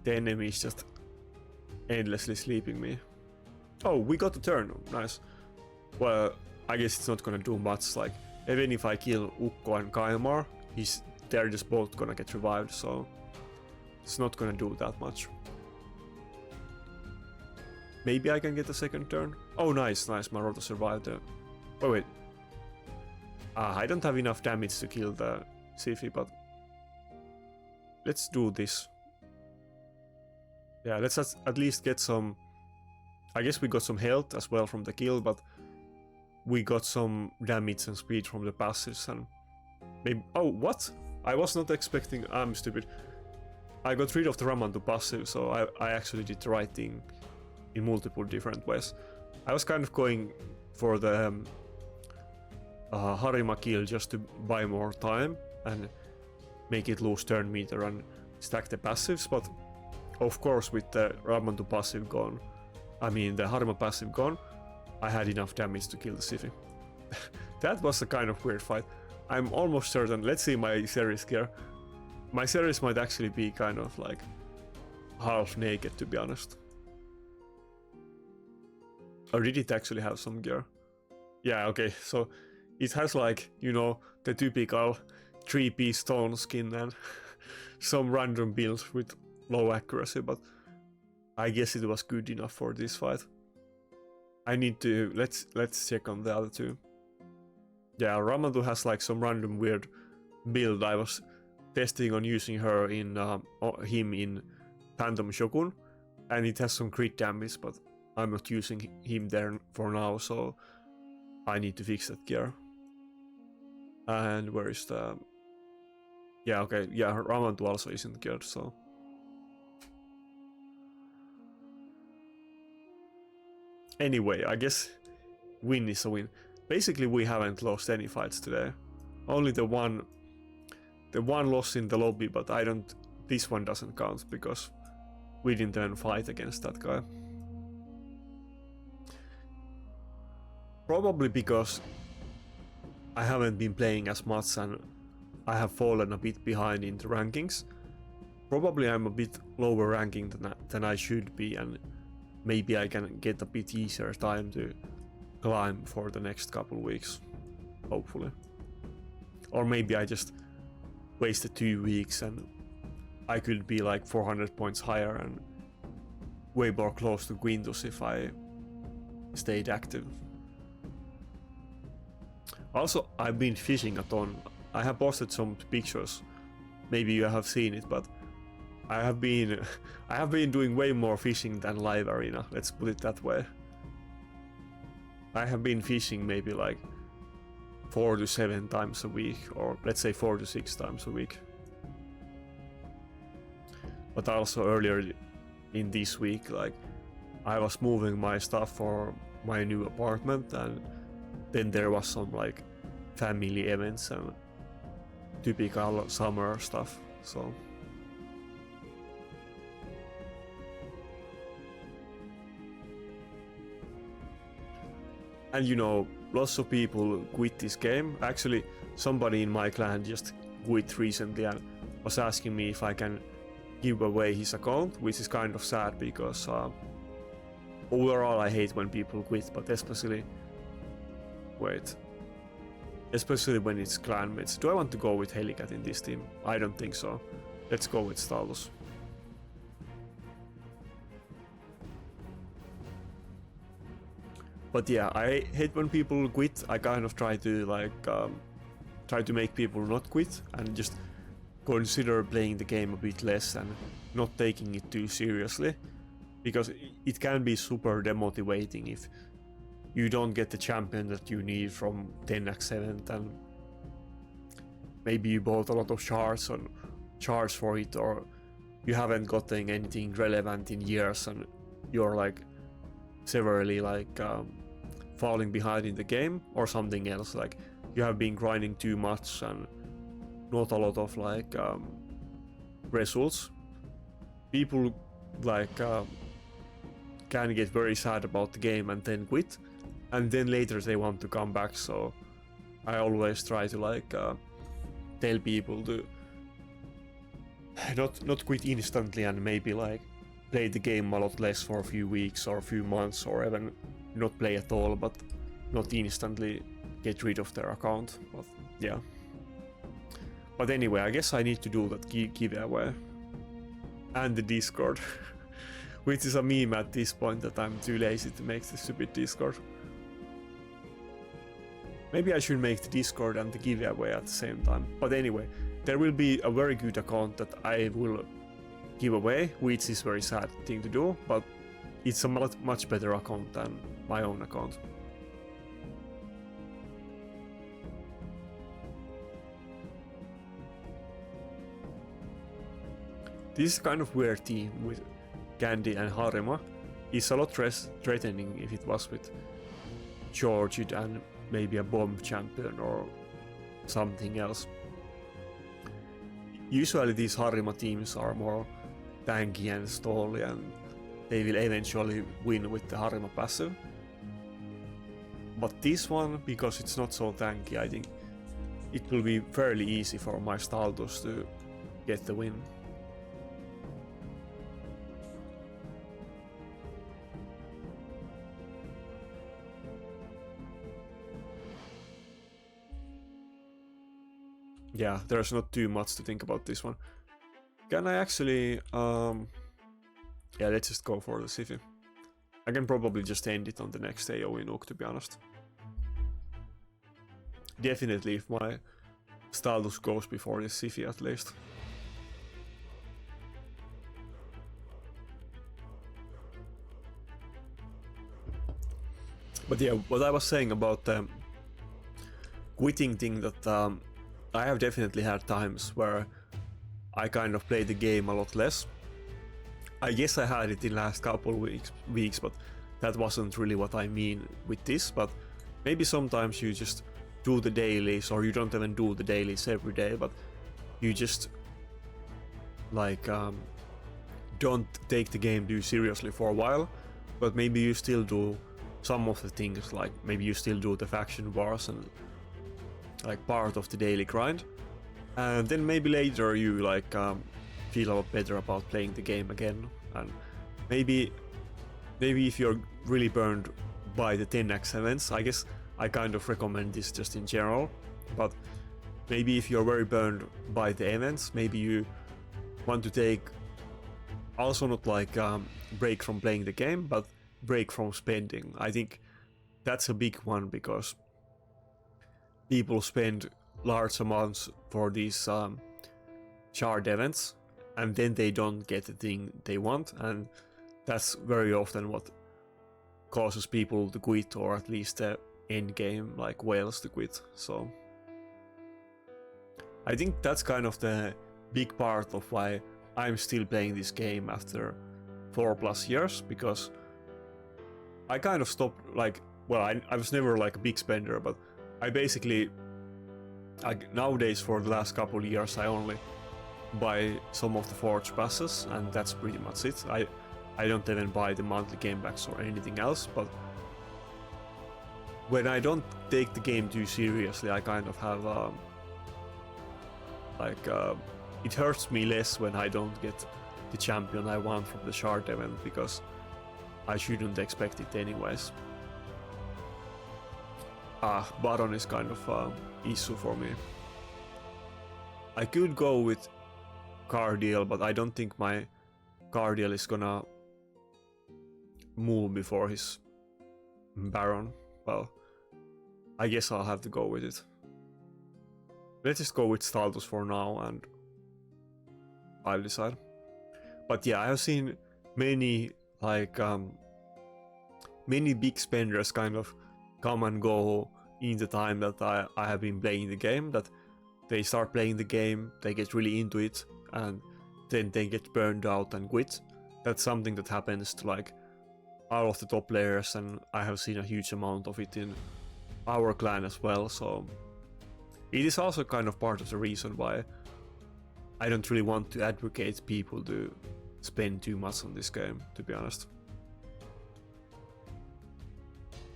Speaker 1: The enemy is just endlessly sleeping me. Oh, we got the turn. Nice. Well, I guess it's not gonna do much. Like, even if I kill Ukko and Kaimar, they're just both gonna get revived, so it's not gonna do that much. Maybe I can get a second turn. Oh, nice. My Roto survived the... Oh, wait. I don't have enough damage to kill the Siphi, but let's do this. Yeah, let's at least get some... I guess we got some health as well from the kill, but we got some damage and speed from the passives and maybe... Oh, what? I was not expecting... I'm stupid. I got rid of the Ramantu passive, so I actually did the right thing in multiple different ways. I was kind of going for the Harima kill just to buy more time and make it lose turn meter and stack the passives, but of course with the Ramantu passive gone, I mean the Harima passive gone, I had enough damage to kill the Siphi. That was a kind of weird fight. I'm almost certain, let's see my Serris gear. My Serris might actually be kind of like half naked, to be honest. Or did it actually have some gear? Yeah, okay, so it has like, you know, the typical 3-piece stone skin and some random builds with low accuracy, but I guess it was good enough for this fight. I need to, let's check on the other two. Yeah, Ramantu has like some random weird build. I was testing on using her in him in Phantom Shogun, and it has some crit damage, but I'm not using him there for now, so I need to fix that gear. And where is the... Yeah, okay, yeah, Ramantu also isn't geared, so... Anyway, I guess win is a win. Basically, we haven't lost any fights today. Only the one loss in the lobby, but I don't... This one doesn't count, because we didn't even fight against that guy. Probably because I haven't been playing as much and I have fallen a bit behind in the rankings. Probably I'm a bit lower ranking than I should be, and maybe I can get a bit easier time to climb for the next couple weeks, hopefully. Or maybe I just wasted 2 weeks and I could be like 400 points higher and way more close to Quintus if I stayed active. Also, I've been fishing a ton. I have posted some pictures. Maybe you have seen it, but I have been doing way more fishing than live arena. Let's put it that way. I have been fishing maybe like 4 to 7 times a week, or let's say 4 to 6 times a week. But also earlier in this week, like I was moving my stuff for my new apartment, and then there was some like family events and typical summer stuff. So. And you know, lots of people quit this game. Actually, somebody in my clan just quit recently and was asking me if I can give away his account, which is kind of sad because overall I hate when people quit, but especially when it's clan mates. Do I want to go with Helicath in this team? I don't think so. Let's go with Stalos. But yeah, I hate when people quit. I kind of try to make people not quit and just consider playing the game a bit less and not taking it too seriously, because it can be super demotivating if you don't get the champion that you need from 10x7 and maybe you bought a lot of shards for it, or you haven't gotten anything relevant in years and you're like severely falling behind in the game, or something else, like you have been grinding too much and not a lot of results. People can get very sad about the game and then quit, and then later they want to come back. So I always try to tell people to not quit instantly and maybe play the game a lot less for a few weeks or a few months, or even not play at all, but not instantly get rid of their account. But yeah. But anyway, I guess I need to do that giveaway and the Discord, which is a meme at this point that I'm too lazy to make the stupid Discord. Maybe I should make the Discord and the giveaway at the same time. But anyway, there will be a very good account that I will give away, which is very sad thing to do, but it's a much better account than my own account. This kind of weird team with Candy and Harima is a lot less threatening if it was with Georgid and maybe a bomb champion or something else. Usually these Harima teams are more tanky and stally, and they will eventually win with the Harima passive. But this one, because it's not so tanky, I think it will be fairly easy for my Staldos to get the win. Yeah, there's not too much to think about this one. Can I actually... yeah, let's just go for the Siphi. I can probably just end it on the next AoE nuke, to be honest. Definitely if my Staldos goes before this Siphi at least. But yeah, what I was saying about the quitting thing, that I have definitely had times where I kind of play the game a lot less. I guess I had it in last couple weeks, but that wasn't really what I mean with this. But maybe sometimes you just do the dailies, or you don't even do the dailies every day, but you just don't take the game too seriously for a while, but maybe you still do some of the things, like maybe you still do the faction wars and part of the daily grind, and then maybe later you feel a lot better about playing the game again. And maybe if you're really burned by the 10x events, I guess I kind of recommend this just in general, but maybe if you're very burned by the events, maybe you want to take also not break from playing the game, but break from spending. I think that's a big one, because people spend large amounts for these shard events, and then they don't get the thing they want, and that's very often what causes people to quit, or at least the end game whales to quit. So I think that's kind of the big part of why I'm still playing this game after 4+ years, because I kind of stopped I was never a big spender, but I basically nowadays for the last couple of years I only buy some of the forge passes, and that's pretty much it. I don't even buy the monthly game packs or anything else, but when I don't take the game too seriously, I kind of have it hurts me less when I don't get the champion I want from the shard event, because I shouldn't expect it anyways. Baron is kind of issue for me. I could go with Cardiel, but I don't think my Cardiel is gonna move before his Baron. Well, I guess I'll have to go with it. Let's just go with Staltus for now and I'll decide. But yeah, I have seen many many big spenders kind of come and go in the time that I have been playing the game, that they start playing the game, they get really into it, and then they get burned out and quit. That's something that happens to like all of the top players, and I have seen a huge amount of it in our clan as well, so it is also kind of part of the reason why I don't really want to advocate people to spend too much on this game, to be honest.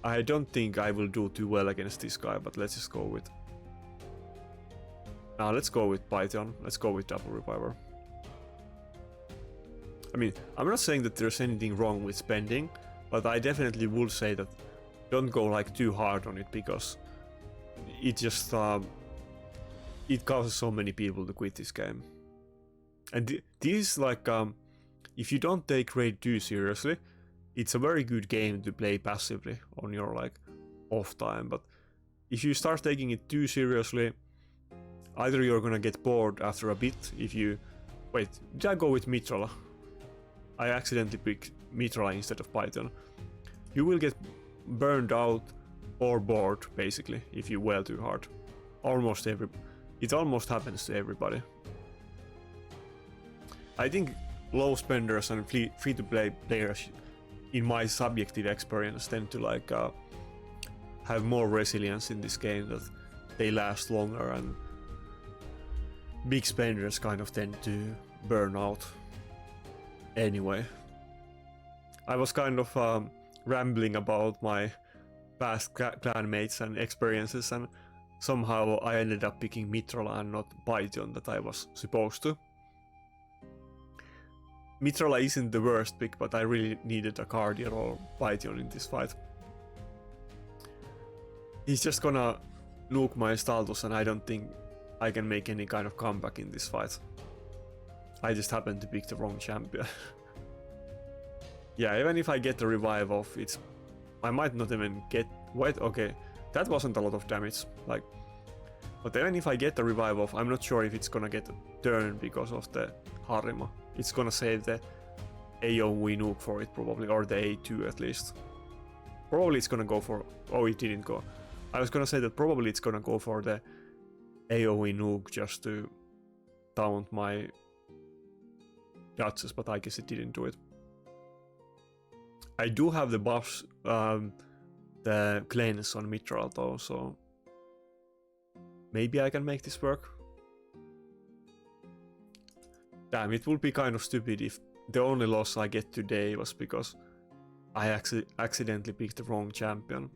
Speaker 1: I don't think I will do too well against this guy, but let's just go with... let's go with Python, let's go with Double Reviver. I mean, I'm not saying that there's anything wrong with spending, but I definitely would say that don't go like too hard on it, because it just it causes so many people to quit this game. And this like if you don't take raid too seriously, it's a very good game to play passively on your like off time, but if you start taking it too seriously, either you're gonna get bored after a bit. If you wait, did I go with Mitrala? I accidentally picked Mitrala instead of Python. You will get burned out or bored basically if you wail too hard. It almost happens to everybody. I think low spenders and free-to-play players, in my subjective experience, tend to like have more resilience in this game, that they last longer, and big spenders kind of tend to burn out anyway. I was kind of rambling about my past clanmates and experiences, and somehow I ended up picking Mitrala and not Python that I was supposed to. Mitrala isn't the worst pick, but I really needed a Cardiel or Python in this fight. He's just gonna nuke my Staltus, and I don't think I can make any kind of comeback in this fight. I just happened to pick the wrong champion. Yeah, even if I get the revive off, I might not even get... Wait, okay, that wasn't a lot of damage, like... But even if I get the revive off, I'm not sure if it's gonna get a turn because of the Harima. It's gonna save the AoE nuke for it probably, or the A2 at least. Probably it's gonna go for... Oh, it didn't go. I was gonna say that probably it's gonna go for the AoE nuke just to taunt my judges, but I guess it didn't do it. I do have the buffs, the cleanse on Mitral though, so maybe I can make this work. Damn, it would be kind of stupid if the only loss I get today was because I accidentally picked the wrong champion.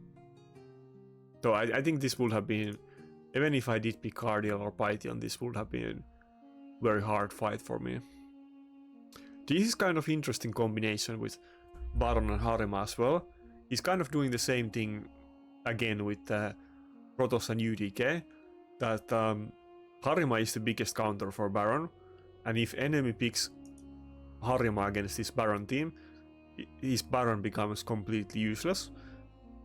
Speaker 1: So I think this would have been, even if I did pick Cardiel or Python, this would have been a very hard fight for me. This is kind of interesting combination with Baron and Harima as well. He's kind of doing the same thing again with Protoss and UDK, that Harima is the biggest counter for Baron, and if enemy picks Harima against his Baron team, his Baron becomes completely useless,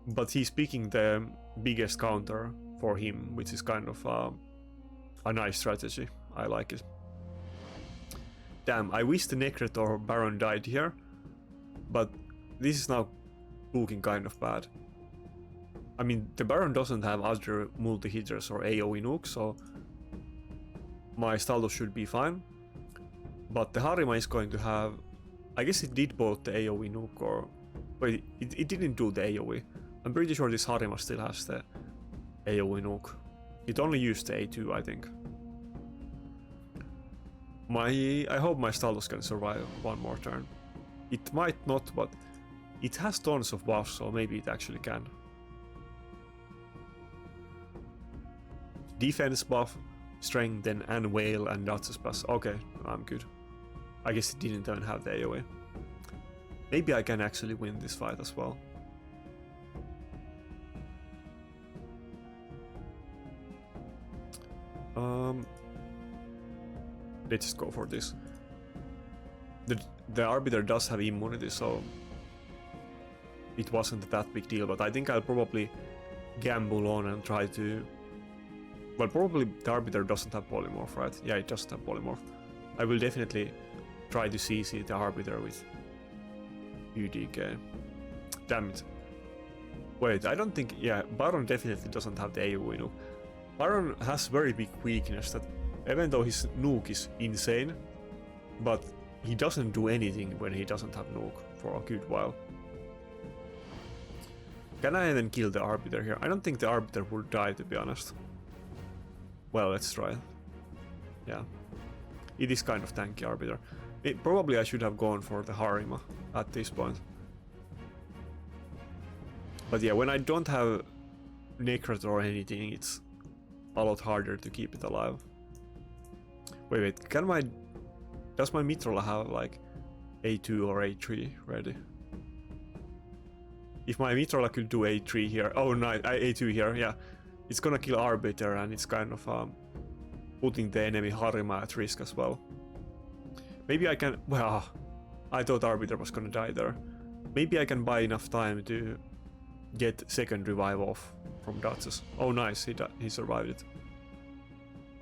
Speaker 1: but he's picking the biggest counter for him, which is kind of a nice strategy. I like it. Damn, I wish the Nakarada or Baron died here, but this is now looking kind of bad. I mean, the Baron doesn't have other multi-hitters or AoE nukes, so my Staldos should be fine. But the Harima is going to have... I guess it did both the AoE nuke, or... Wait, it didn't do the AoE. I'm pretty sure this Harima still has the AoE nuke. It only used the A2, I think. I hope my Staldos can survive one more turn. It might not, but it has tons of buffs, so maybe it actually can. Defense buff, strengthen, and whale, and Duchess pass. Okay, I'm good. I guess it didn't even have the AoE. Maybe I can actually win this fight as well. Let's just go for this. The Arbiter does have immunity, so it wasn't that big deal, but I think I'll probably gamble on and try to... Well, probably the Arbiter doesn't have Polymorph, right? Yeah, it doesn't have Polymorph. I will definitely try to CC the Arbiter with UDK. Damn it. Wait, I don't think... Yeah, Baron definitely doesn't have the AoE nuke. Baron has very big weakness that even though his nuke is insane, but he doesn't do anything when he doesn't have nuke for a good while. Can I even kill the Arbiter here? I don't think the Arbiter will die, to be honest. Well, let's try. Yeah. It is kind of tanky Arbiter. Probably I should have gone for the Harima at this point. But yeah, when I don't have Nakarada or anything, it's a lot harder to keep it alive. Wait, does my Mithril have like A2 or A3 ready? If my Mithril could do A3 here, oh nice, A2 here, yeah. It's gonna kill Arbiter and it's kind of putting the enemy Harima at risk as well. Maybe I can, well, I thought Arbiter was gonna die there. Maybe I can buy enough time to get second revive off from Duchess. Oh nice, he survived it.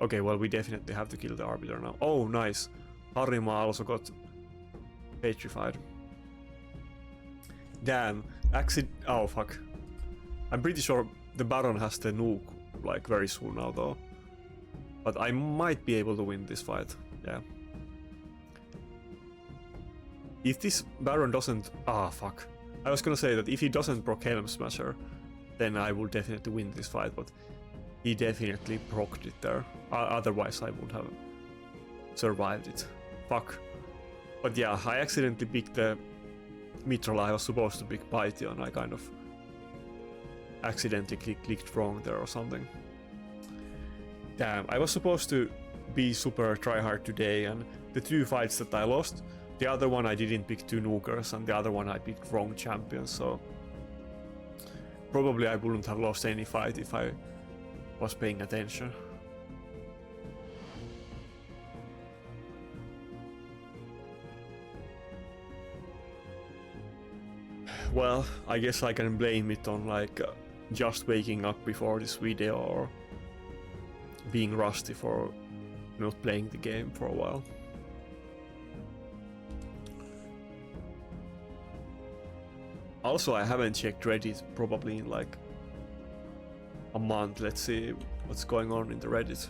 Speaker 1: Okay, well we definitely have to kill the Arbiter now. Oh nice, Harima also got petrified. Damn, oh fuck. I'm pretty sure the Baron has the nuke like very soon now though. But I might be able to win this fight, yeah. If this Baron doesn't... Ah, fuck. I was gonna say that if he doesn't proc Helm Smasher, then I will definitely win this fight, but he definitely procced it there. Otherwise I would have survived it. Fuck. But yeah, I accidentally picked the Mithril. I was supposed to pick Python. I kind of accidentally clicked wrong there or something. Damn, I was supposed to be super tryhard today, and the two fights that I lost, the other one I didn't pick two nukers, and the other one I picked wrong champions, so probably I wouldn't have lost any fight if I was paying attention. Well, I guess I can blame it on like just waking up before this video or being rusty for not playing the game for a while. Also, I haven't checked Reddit probably in like a month. Let's see what's going on in the Reddit.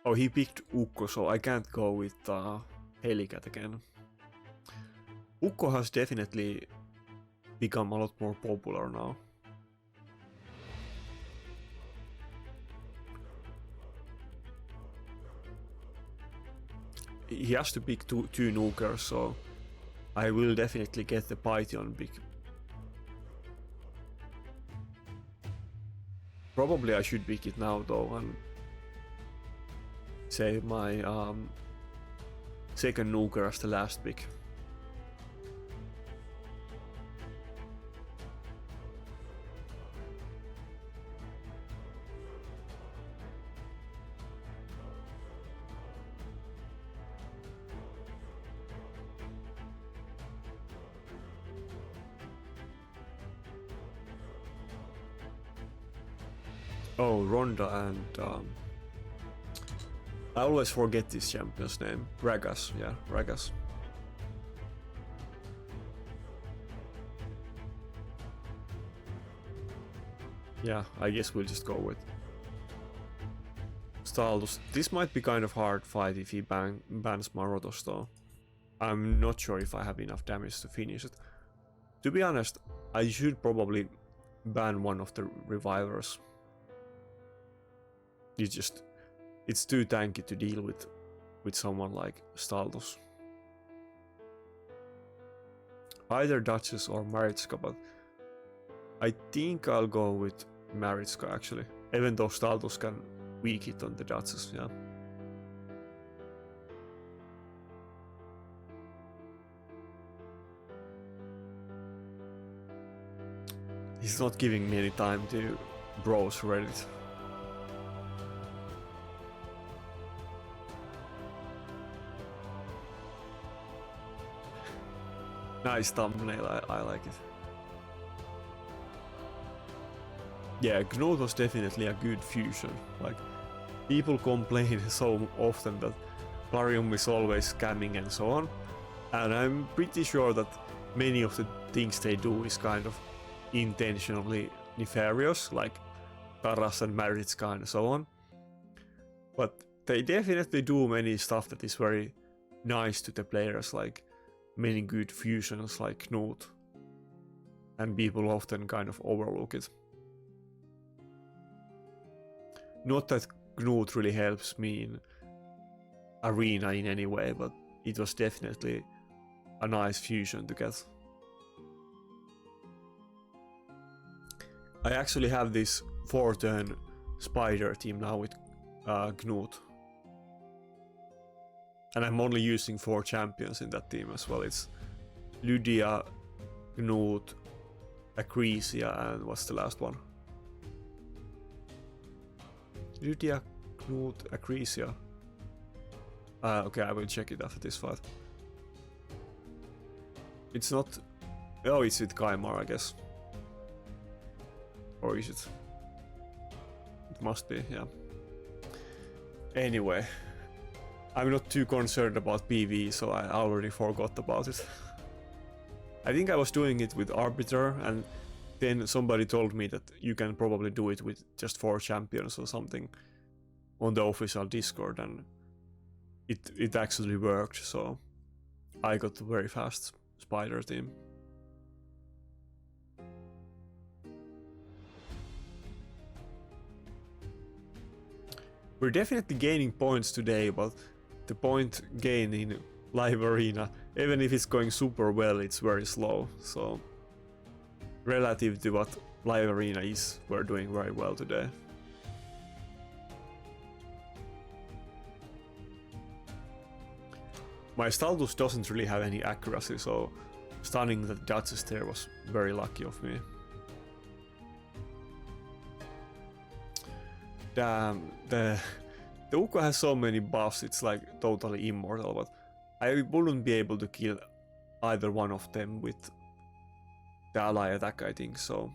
Speaker 1: Oh, he picked Ukko, so I can't go with Helicath again. Ukko has definitely become a lot more popular now. He has to pick two nukers, so I will definitely get the Python pick. Probably I should pick it now though and save my second nuker as the last pick. Oh, Ronda and I always forget this champion's name. Ragas, yeah, Ragas. Yeah, I guess we'll just go with Staldos. This might be kind of hard fight if he bans Marotos though. I'm not sure if I have enough damage to finish it. To be honest, I should probably ban one of the revivers. It's too tanky to deal with someone like Staldos. Either Duchess or Maritska, but I think I'll go with Maritska actually. Even though Staldos can weak it on the Duchess, yeah. He's not giving me any time to browse Reddit. Nice thumbnail, I like it. Yeah, Gnome was definitely a good fusion. Like, people complain so often that Plarium is always scamming and so on, and I'm pretty sure that many of the things they do is kind of intentionally nefarious, like Taras and Maritska and so on. But they definitely do many stuff that is very nice to the players, like many good fusions like Knut, and people often kind of overlook it. Not that Knut really helps me in Arena in any way, but it was definitely a nice fusion to get. I actually have this 4-turn spider team now with Knut. And I'm only using 4 champions in that team as well. It's Lydia, Knut, Acrisia, and what's the last one? Lydia, Knut, Acrisia. Okay, I will check it after this fight. It's not... Oh, it's with Kaimar, I guess. Or is it? It must be, yeah. Anyway. I'm not too concerned about PV, so I already forgot about it. I think I was doing it with Arbiter, and then somebody told me that you can probably do it with just 4 champions or something on the official Discord, and it actually worked, so I got a very fast spider team. We're definitely gaining points today, but the point gain in live arena, even if it's going super well, it's very slow, so relative to what live arena is, we're doing very well today. My Staldus doesn't really have any accuracy, so stunning the Duchess there was very lucky of me. Damn, the Ukko has so many buffs, it's like totally immortal, but I wouldn't be able to kill either one of them with the ally attack, I think, so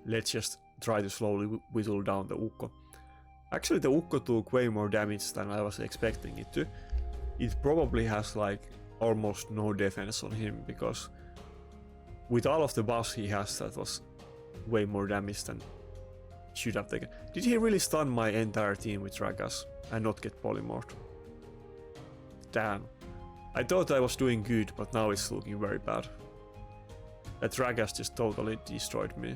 Speaker 1: let's just try to slowly whittle down the Ukko. Actually, the Ukko took way more damage than I was expecting it to. It probably has like almost no defense on him, because with all of the buffs he has, that was way more damage than should have taken. Did he really stun my entire team with Ragas and not get polymorphed? Damn. I thought I was doing good, but now it's looking very bad. That Ragas just totally destroyed me.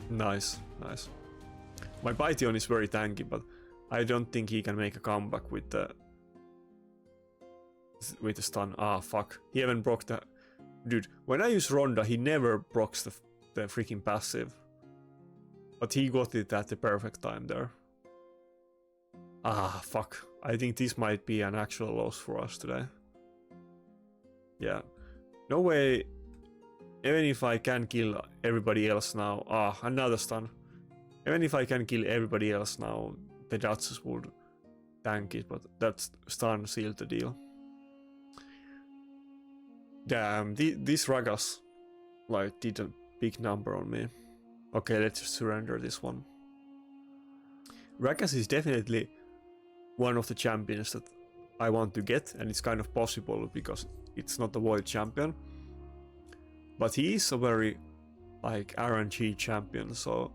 Speaker 1: Nice, nice. My Python is very tanky, but I don't think he can make a comeback with the stun. Ah, fuck. He even broke the... Dude, when I use Ronda, he never procs the freaking passive. But he got it at the perfect time there. Ah, fuck. I think this might be an actual loss for us today. Yeah. No way. Even if I can kill everybody else now... Ah, another stun. Even if I can kill everybody else now, the Duchess would tank it, but that stun sealed the deal. Damn, this Ragas like did a big number on me. Okay, let's just surrender this one. Ragas is definitely one of the champions that I want to get, and it's kind of possible because it's not a void champion. But he is a very like RNG champion, so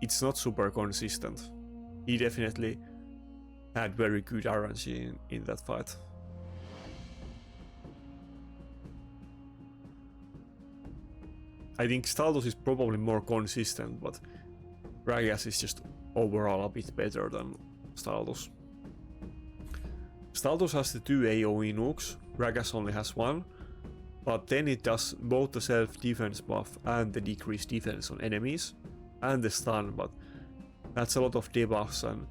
Speaker 1: it's not super consistent. He definitely had very good RNG in that fight. I think Staldos is probably more consistent, but Ragas is just overall a bit better than Staldos. Staldos has the 2 AoE nukes, Ragas only has 1, but then it does both the self-defense buff and the decreased defense on enemies, and the stun, but that's a lot of debuffs and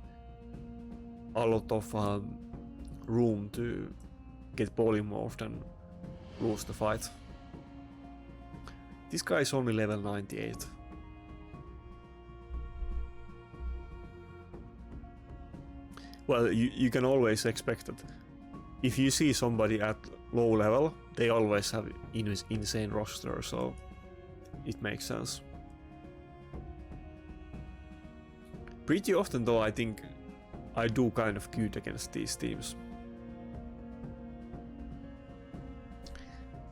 Speaker 1: a lot of room to get polymorphed and lose the fight. This guy is only level 98. Well, you can always expect that if you see somebody at low level, they always have insane roster, so it makes sense. Pretty often though, I think I do kind of good against these teams.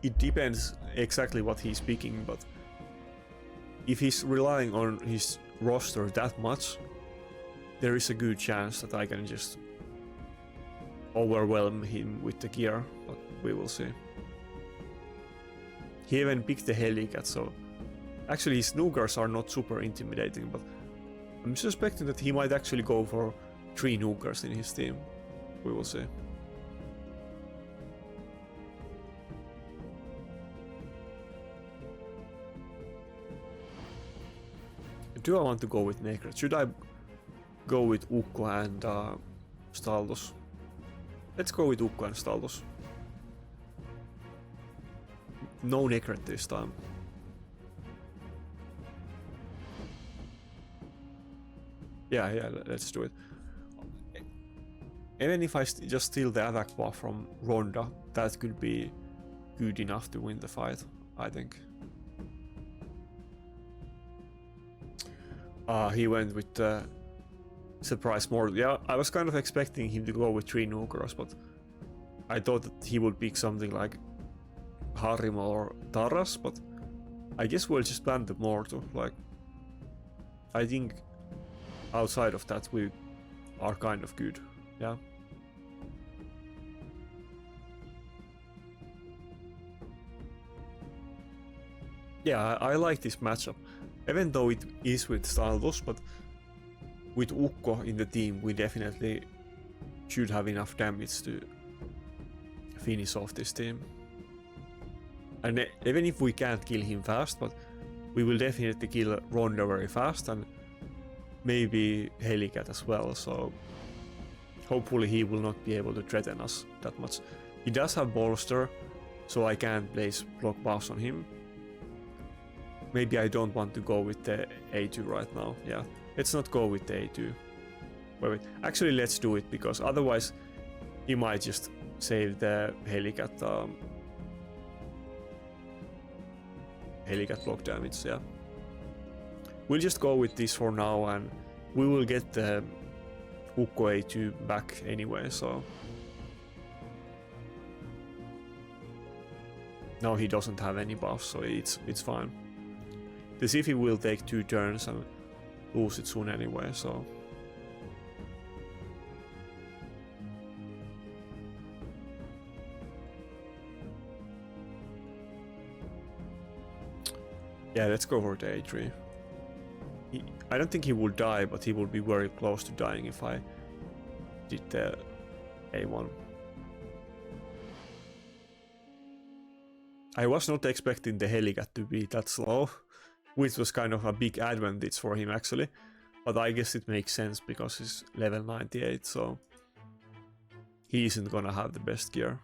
Speaker 1: It depends exactly what he's picking, but if he's relying on his roster that much, there is a good chance that I can just overwhelm him with the gear, but we will see. He even picked the Helicath, so actually his nukers are not super intimidating, but I'm suspecting that he might actually go for 3 nukers in his team. We will see. Do I want to go with Nakarada? Should I go with Ukko and Staldos? Let's go with Ukko and Staldos. No Nakarada this time. Yeah, let's do it. Even if I just steal the attack buff from Ronda, that could be good enough to win the fight, I think. He went with surprise mortal. Yeah, I was kind of expecting him to go with 3 nukers, but I thought that he would pick something like Harim or Taras, but I guess we'll just plan the mortal. Like, I think outside of that we are kind of good, yeah. Yeah, I like this matchup, even though it is with Staldos, but with Ukko in the team we definitely should have enough damage to finish off this team. And even if we can't kill him fast, but we will definitely kill Ronda very fast and maybe Helicath as well, so hopefully he will not be able to threaten us that much. He does have bolster, so I can't place block buffs on him. Maybe I don't want to go with the A2 right now. Yeah, let's not go with the A2. Wait, actually let's do it, because otherwise he might just save the Helicath Helicath block damage, yeah. We'll just go with this for now, and we will get the Ukko A2 back anyway, so... Now he doesn't have any buffs, so it's fine. The Sifi will take 2 turns and lose it soon anyway, so... Yeah, let's go for the A3. I don't think he will die, but he will be very close to dying if I did the A1. I was not expecting the Helicath to be that slow, which was kind of a big advantage for him actually, but I guess it makes sense because he's level 98, so he isn't gonna have the best gear.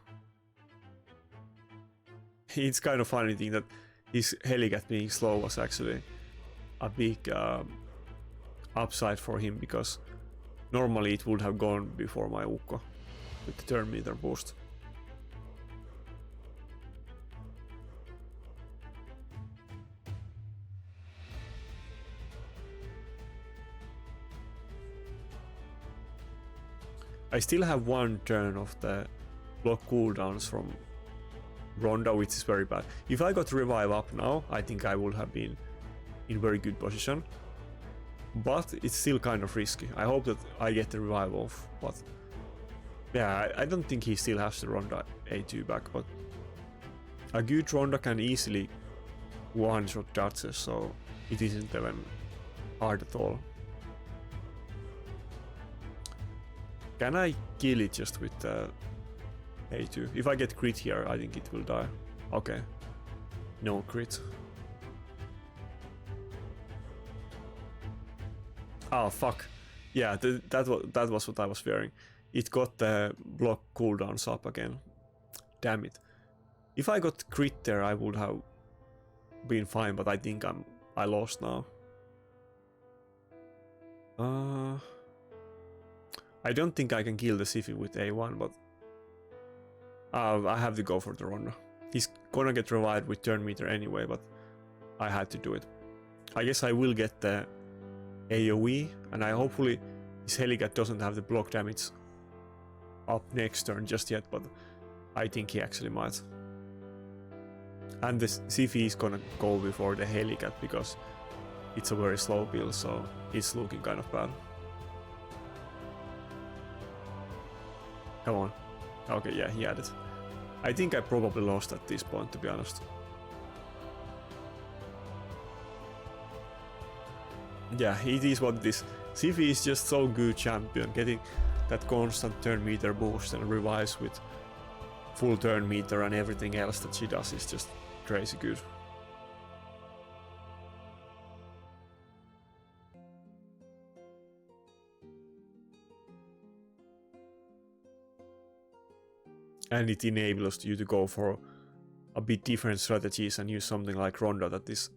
Speaker 1: It's kind of funny thing that his Helicath being slow was actually a big upside for him, because normally it would have gone before my Ukko with the turn meter boost. I still have 1 turn of the block cooldowns from Ronda, which is very bad. If I got revive up now, I think I would have been in very good position. but it's still kind of risky. I hope that I get the revive off, but yeah, I don't think he still has the Ronda A2 back, but a good Ronda can easily one-shot Duchess, so it isn't even hard at all. Can I kill it just with the A2? If I get crit here, I think it will die. Okay. No crit. Oh fuck. Yeah, that was what I was fearing. It got the block cooldowns up again. Damn it. If I got crit there, I would have been fine, but I think I lost now. I don't think I can kill the Siphi with A1, but I have to go for the Ronda. He's gonna get revived with turn meter anyway, but I had to do it. I guess I will get the AoE, and I hopefully his Helicath doesn't have the block damage up next turn just yet, but I think he actually might. And the Siphi is gonna go before the Helicath because it's a very slow build, so it's looking kind of bad. Come on. Okay, yeah, he had it. I think I probably lost at this point, to be honest. Yeah, it is what it is. Siphi is just so good champion, getting that constant turn meter boost and revives with full turn meter and everything else that she does is just crazy good. And it enables you to go for a bit different strategies and use something like Ronda that is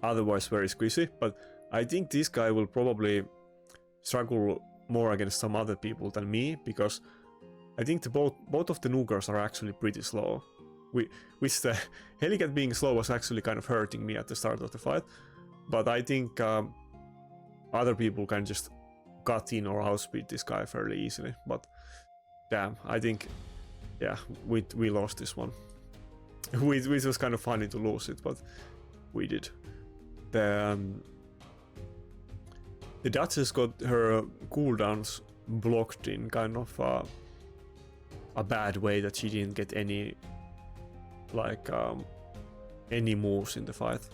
Speaker 1: otherwise very squishy, but I think this guy will probably struggle more against some other people than me, because I think both of the Nukers are actually pretty slow. Which the Helicath being slow was actually kind of hurting me at the start of the fight, but I think other people can just cut in or outspeed this guy fairly easily. But damn, I think, yeah, we lost this one. Which was kind of funny to lose it, but we did. The Duchess got her cooldowns blocked in kind of a bad way, that she didn't get any any moves in the fight.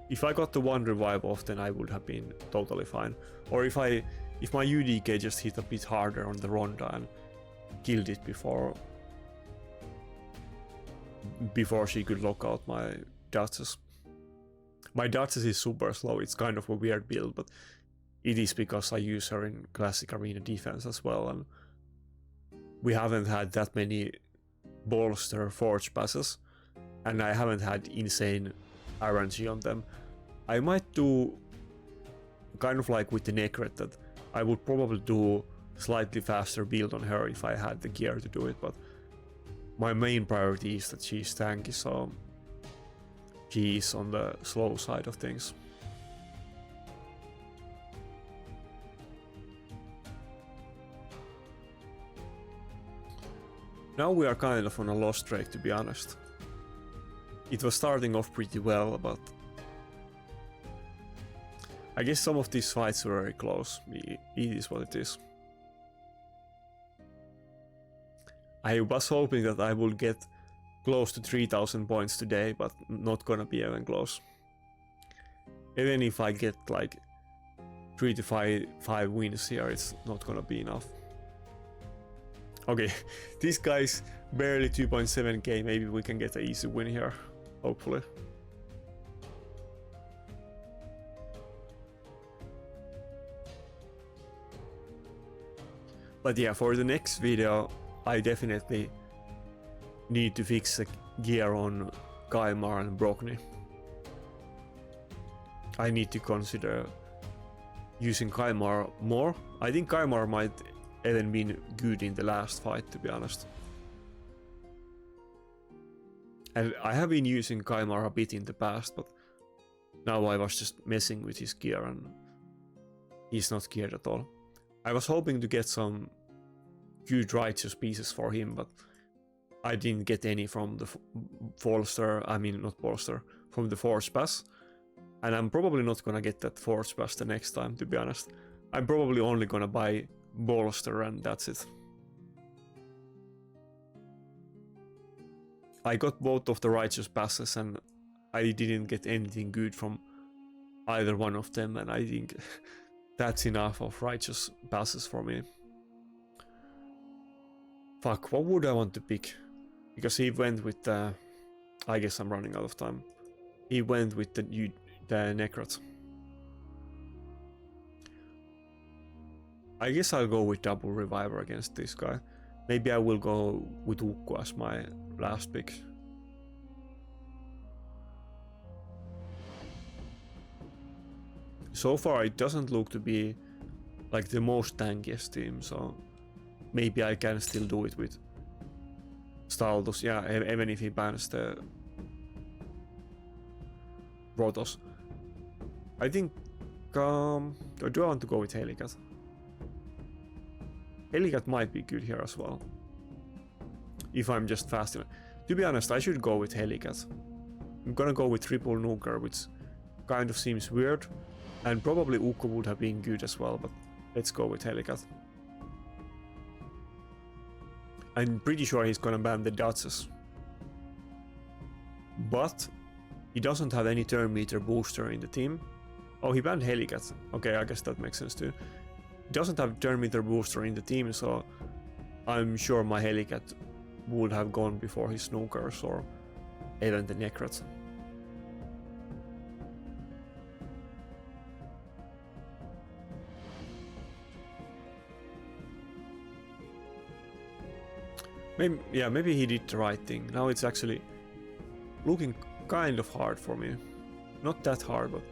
Speaker 1: If I got the one revive off, then I would have been totally fine. Or if my UDK just hit a bit harder on the Ronda and killed it before she could lock out my Duchess. My Duchess is super slow. It's kind of a weird build, but it is because I use her in classic arena defense as well, and we haven't had that many bolster forge passes, and I haven't had insane RNG on them. I might do kind of like with the Nakarada, that I would probably do slightly faster build on her if I had the gear to do it, but my main priority is that she's tanky, so she is on the slow side of things. Now we are kind of on a lost streak, to be honest. It was starting off pretty well, but I guess some of these fights were very close. It is what it is. I was hoping that I would get close to 3000 points today, but not gonna be even close. Even if I get like 3 to 5 wins here, it's not gonna be enough. Okay, this guy's barely 2.7k, maybe we can get an easy win here, hopefully. But yeah, for the next video, I definitely need to fix the gear on Kaimar and Brockney. I need to consider using Kaimar more. I think Kaimar might even been good in the last fight, to be honest. And I have been using Kaimar a bit in the past, but now I was just messing with his gear and he's not geared at all. I was hoping to get some good righteous pieces for him, but I didn't get any from the from the Force Pass. And I'm probably not gonna get that Forge Buster next time, to be honest. I'm probably only gonna buy Bolster and that's it. I got both of the Righteous Passes and I didn't get anything good from either one of them, and I think that's enough of Righteous Passes for me. Fuck, what would I want to pick? Because he went with the... I guess I'm running out of time. He went with the Nakarada. I guess I'll go with double Reviver against this guy. Maybe I will go with Ukko as my last pick. So far it doesn't look to be like the most tankiest team, so maybe I can still do it with Staldos, yeah, even if he bans the Rotos. I think, or do I want to go with Helicath? Helicath might be good here as well, if I'm just fast enough. To be honest, I should go with Helicath. I'm gonna go with triple nuker, which kind of seems weird, and probably Ukko would have been good as well, but let's go with Helicath. I'm pretty sure he's gonna ban the Duchess. But he doesn't have any turn meter booster in the team. Oh, he banned Helicath. Okay, I guess that makes sense too. He doesn't have turn meter booster in the team, so I'm sure my Helicath would have gone before his Snookers or even the Nakarada. Maybe he did the right thing. Now it's actually looking kind of hard for me. Not that hard, but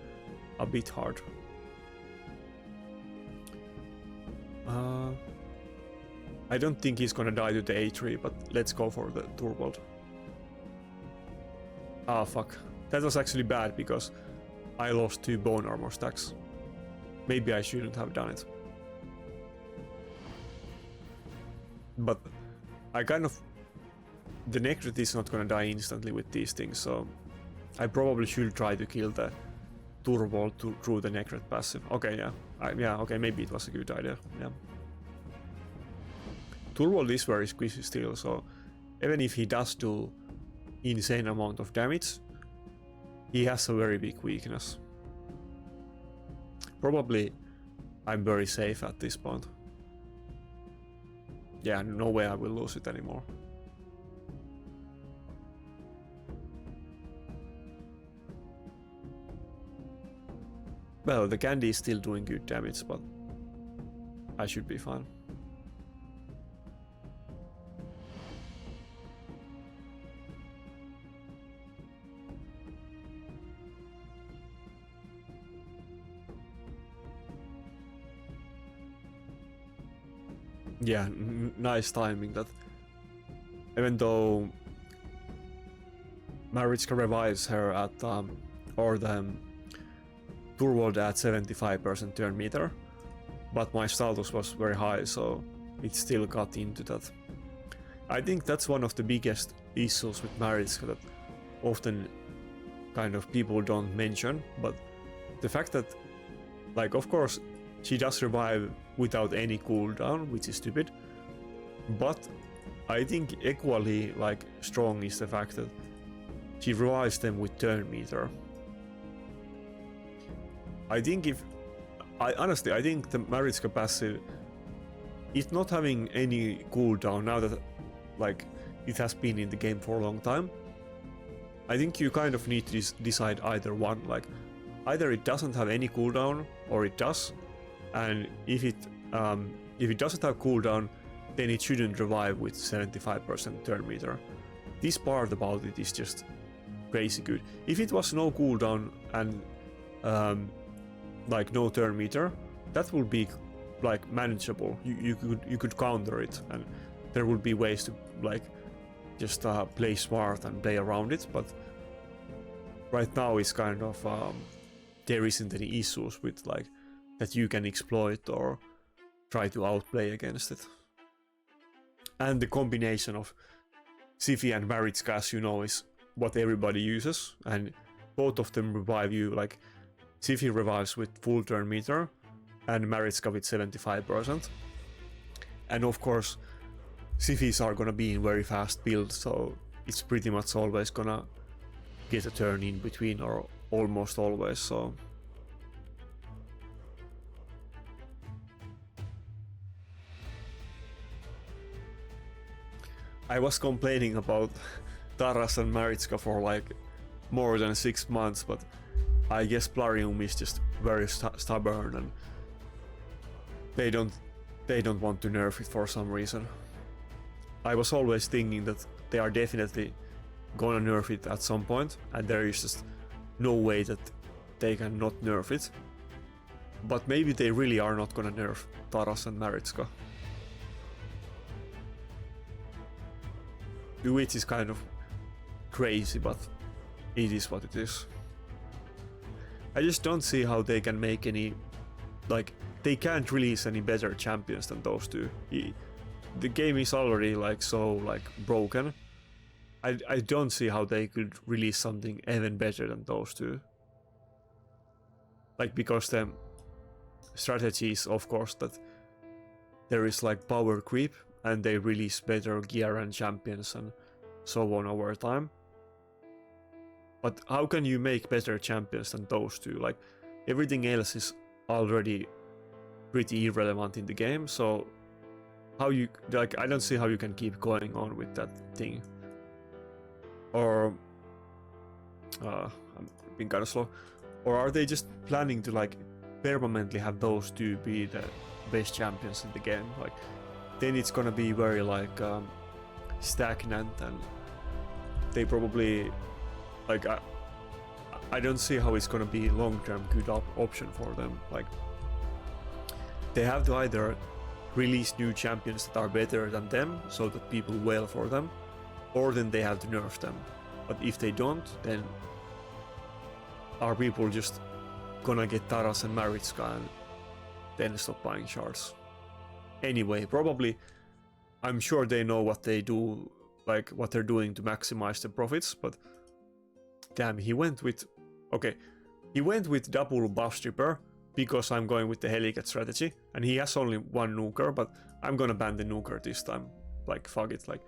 Speaker 1: a bit hard. I don't think he's gonna die to the A3, but let's go for the Turbold. Ah, fuck. That was actually bad because I lost 2 bone armor stacks. Maybe I shouldn't have done it. But I kind of... The Nakarada is not gonna die instantly with these things, so I probably should try to kill the Turbo through the Nakarada passive. Okay, yeah. Okay, maybe it was a good idea, yeah. Turbo is very squishy still, so even if he does do insane amount of damage, he has a very big weakness. Probably I'm very safe at this point. Yeah, no way I will lose it anymore. Well, the candy is still doing good damage, but I should be fine. Yeah, nice timing that. Even though Marichka revives her at or the Turwold at 75% turn meter, but my status was very high, so it still got into that. I think that's one of the biggest issues with Marichka that often kind of people don't mention, but the fact that, like, of course she does revive without any cooldown, which is stupid, but I think equally like strong is the fact that she revives them with turn meter. I think honestly, I think the Marichka passive is not having any cooldown now that like it has been in the game for a long time. I think you kind of need to decide either one, like either it doesn't have any cooldown or it does, and if it doesn't have cooldown, then it shouldn't revive with 75% turn meter. This part about it is just crazy good. If it was no cooldown and like no turn meter, that would be like manageable. You could counter it, and there would be ways to like just play smart and play around it. But right now it's kind of there isn't any issues with like that you can exploit or try to outplay against it. And the combination of Siphi and Marichka, as you know, is what everybody uses, and both of them revive you like Siphi revives with full turn meter, and Maritzka with 75%. And of course, Siphis are gonna be in very fast build, so it's pretty much always gonna get a turn in between, or almost always, so... I was complaining about Taras and Maritzka for like more than 6 months, but I guess Plarium is just very stubborn, and they don't want to nerf it for some reason. I was always thinking that they are definitely gonna nerf it at some point, and there is just no way that they can not nerf it. But maybe they really are not gonna nerf Taras and Maritzka. Which is kind of crazy, but it is what it is. I just don't see how they can make any... like, they can't release any better champions than those two. The game is already like so like broken. I don't see how they could release something even better than those two. Like, because the strategy is of course that there is like power creep, and they release better gear and champions and so on over time. But how can you make better champions than those two? Like, everything else is already pretty irrelevant in the game, so how you... like, I don't see how you can keep going on with that thing. Or... I'm being kind of slow. Or are they just planning to like permanently have those two be the best champions in the game? Like, then it's gonna be very like stagnant, and they probably like I don't see how it's gonna be long-term good option for them. Like, they have to either release new champions that are better than them so that people wail for them, or then they have to nerf them. But if they don't, then are people just gonna get Taras and Maritzka and then stop buying shards? Anyway, probably, I'm sure they know what they do, like what they're doing to maximize the profits, but damn, he went with... okay, he went with double buff stripper because I'm going with the Helicath strategy, and he has only one nuker, but I'm gonna ban the nuker this time. Like, fuck it, like...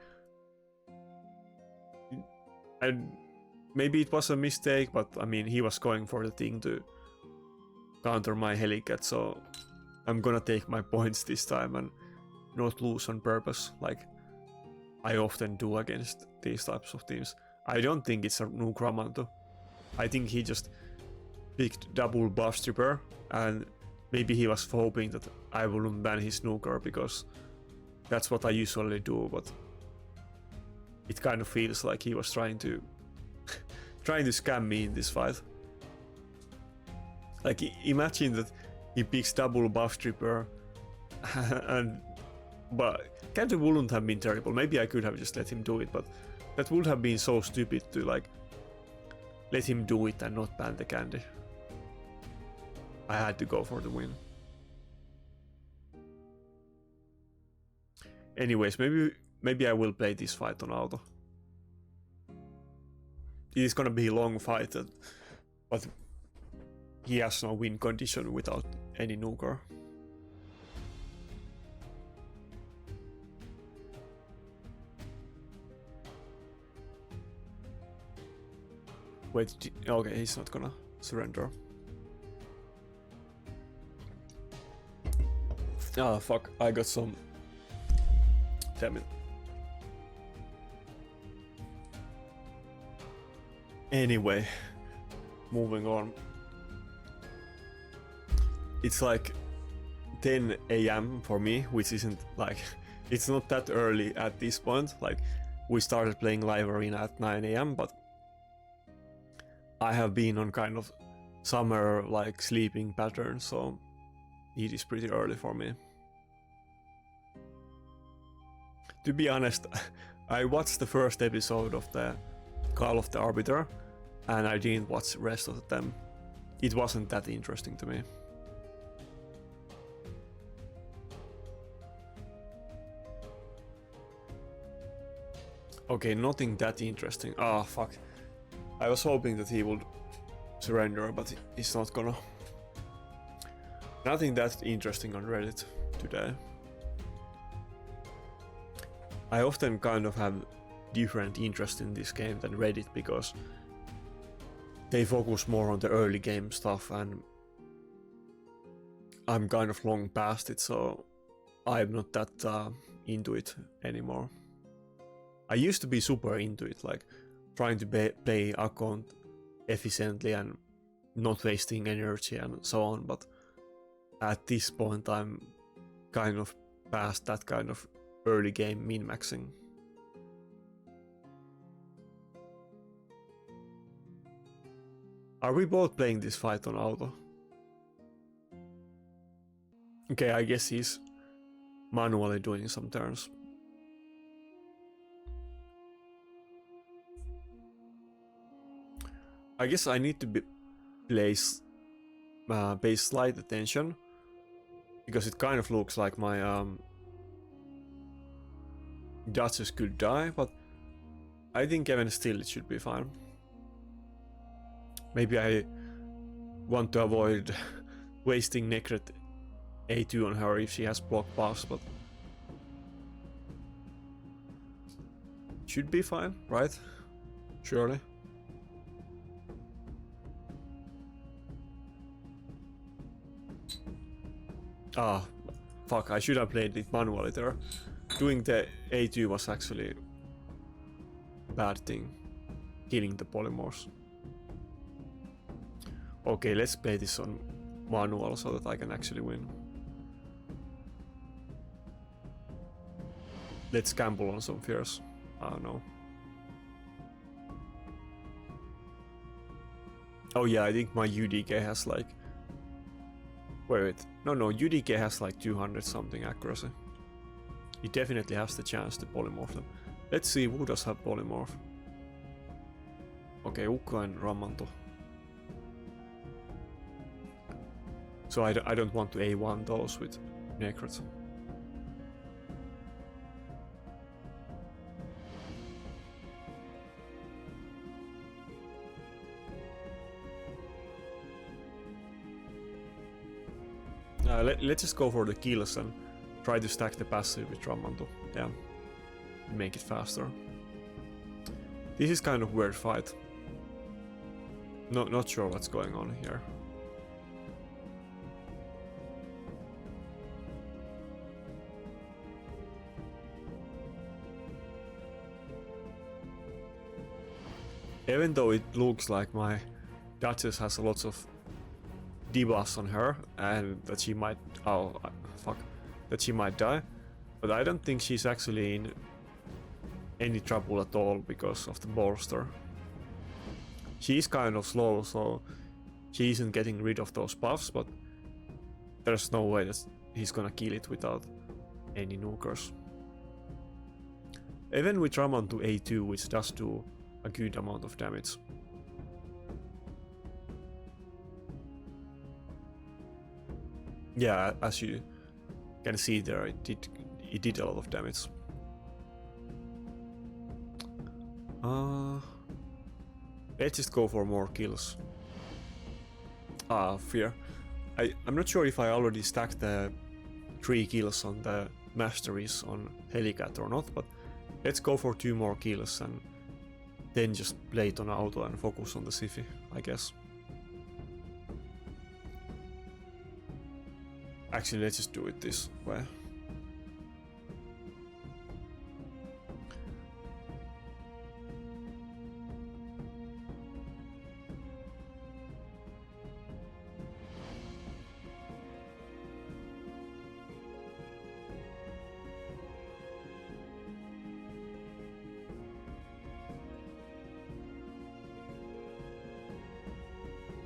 Speaker 1: and maybe it was a mistake, but I mean, he was going for the thing to counter my Helicath, so I'm gonna take my points this time and not lose on purpose, like I often do against these types of teams. I don't think it's a nuke Ramanto. I think he just picked double buff stripper, and maybe he was hoping that I wouldn't ban his nuker, because that's what I usually do, but it kind of feels like he was trying to scam me in this fight. Like, imagine that he picks double buff stripper and... but Candy wouldn't have been terrible. Maybe I could have just let him do it, but that would have been so stupid to like let him do it and not ban the candy. I had to go for the win. Anyways, maybe I will play this fight on auto. It is gonna be a long fight, but he has no win condition without any nuker. Wait, okay, he's not gonna surrender. Ah, fuck, I got some... damn it. Anyway, moving on. It's like 10 AM for me, which isn't like... it's not that early at this point. Like, we started playing live arena at 9 AM, but I have been on kind of summer like sleeping pattern, so it is pretty early for me. To be honest, I watched the first episode of the Call of the Arbiter, and I didn't watch the rest of them. It wasn't that interesting to me. Okay, nothing that interesting. Ah, fuck. I was hoping that he would surrender, but it's not gonna. Nothing that interesting on Reddit today. I often kind of have different interest in this game than Reddit because they focus more on the early game stuff and I'm kind of long past it, so I'm not that into it anymore. I used to be super into it, like trying to play account efficiently and not wasting energy and so on, but at this point I'm kind of past that kind of early game min-maxing. Are we both playing this fight on auto? Okay, I guess he's manually doing some turns. I guess I need to pay slight attention because it kind of looks like my Duchess could die, but I think even still it should be fine. Maybe I want to avoid wasting Nakarada A2 on her if she has block pass, but should be fine, right? Surely. Ah, fuck, I should have played it manually there. Doing the A2 was actually a bad thing. Killing the polymorphs. Okay, let's play this on manual so that I can actually win. Let's gamble on some fears. Oh no. Oh yeah, I think my UDK has like... Wait. No, UDK has like 200 something accuracy. He definitely has the chance to polymorph them. Let's see who does have polymorph. Okay, Ukko and Ramanto. So I don't want to A1 those with Nakarada. Let's just go for the kills and try to stack the passive with Ramanto. Yeah, make it faster. This is kind of weird fight. Not sure what's going on here. Even though it looks like my Duchess has lots of debuffs on her and that she might that she might die, but I don't think she's actually in any trouble at all because of the bolster. She's kind of slow, so she isn't getting rid of those buffs, but there's no way that he's gonna kill it without any nukers. Even with Raman to A2, which does do a good amount of damage. Yeah, as you can see there, it did a lot of damage. Let's just go for more kills. Fear. I'm not sure if I already stacked the 3 kills on the masteries on Helicath or not, but let's go for 2 more kills and then just play it on auto and focus on the Siphi, I guess. Actually, let's just do it this way.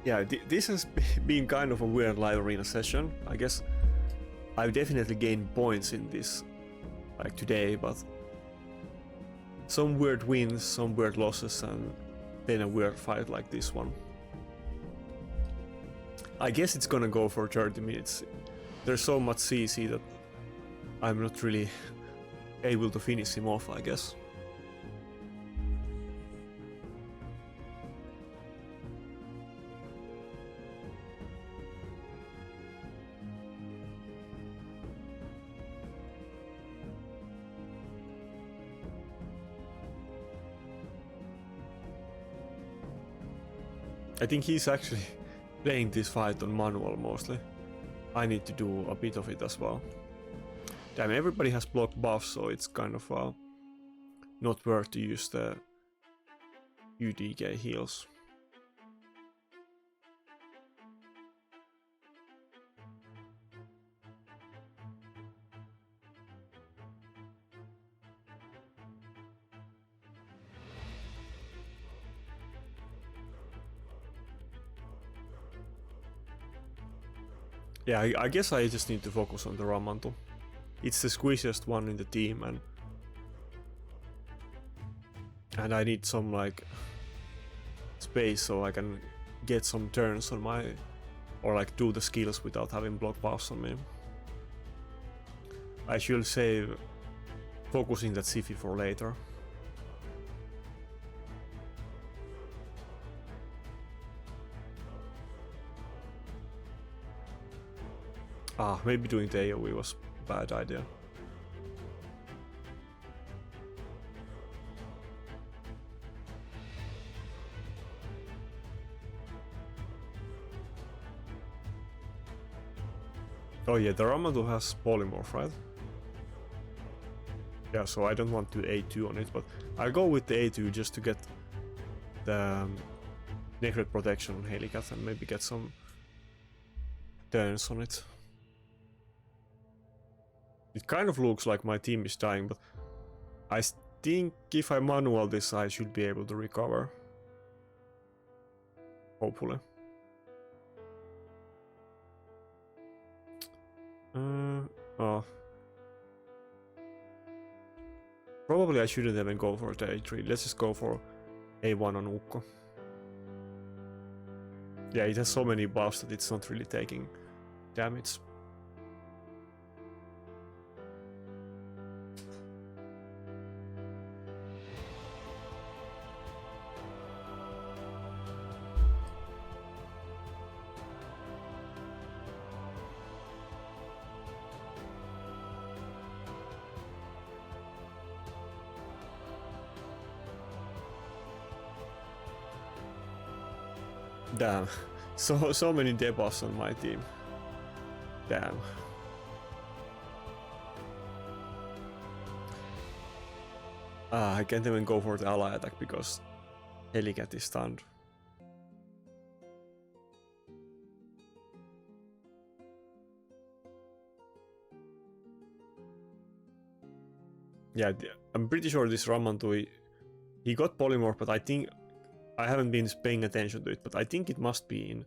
Speaker 1: Yeah, this has been kind of a weird live arena session. I guess I've definitely gained points in this, like today, but some weird wins, some weird losses, and then a weird fight like this one. I guess it's gonna go for 30 minutes. There's so much CC that I'm not really able to finish him off, I guess. I think he's actually playing this fight on manual mostly. I need to do a bit of it as well. Damn, everybody has block buffs, so it's kind of not worth to use the UDK heals. Yeah, I guess I just need to focus on the Ramanto. It's the squeeziest one in the team, and I need some like space so I can get some turns on my, or like do the skills without having block buffs on me. I should save focusing that Sifi for later. Maybe doing the AoE was a bad idea. Oh yeah, the Ramanto has polymorph, right? Yeah, so I don't want to A2 on it, but I'll go with the A2 just to get the Necret protection on Helicath and maybe get some turns on it. It kind of looks like my team is dying, but I think if I manual this, I should be able to recover. Hopefully. Probably I shouldn't even go for the A3. Let's just go for A1 on Ukko. Yeah, it has so many buffs that it's not really taking damage. Damn, so many debuffs on my team. Damn. I can't even go for the ally attack because Helicath is stunned. Yeah, I'm pretty sure this Ramanto, he got polymorph, but I think I haven't been paying attention to it, but I think it must be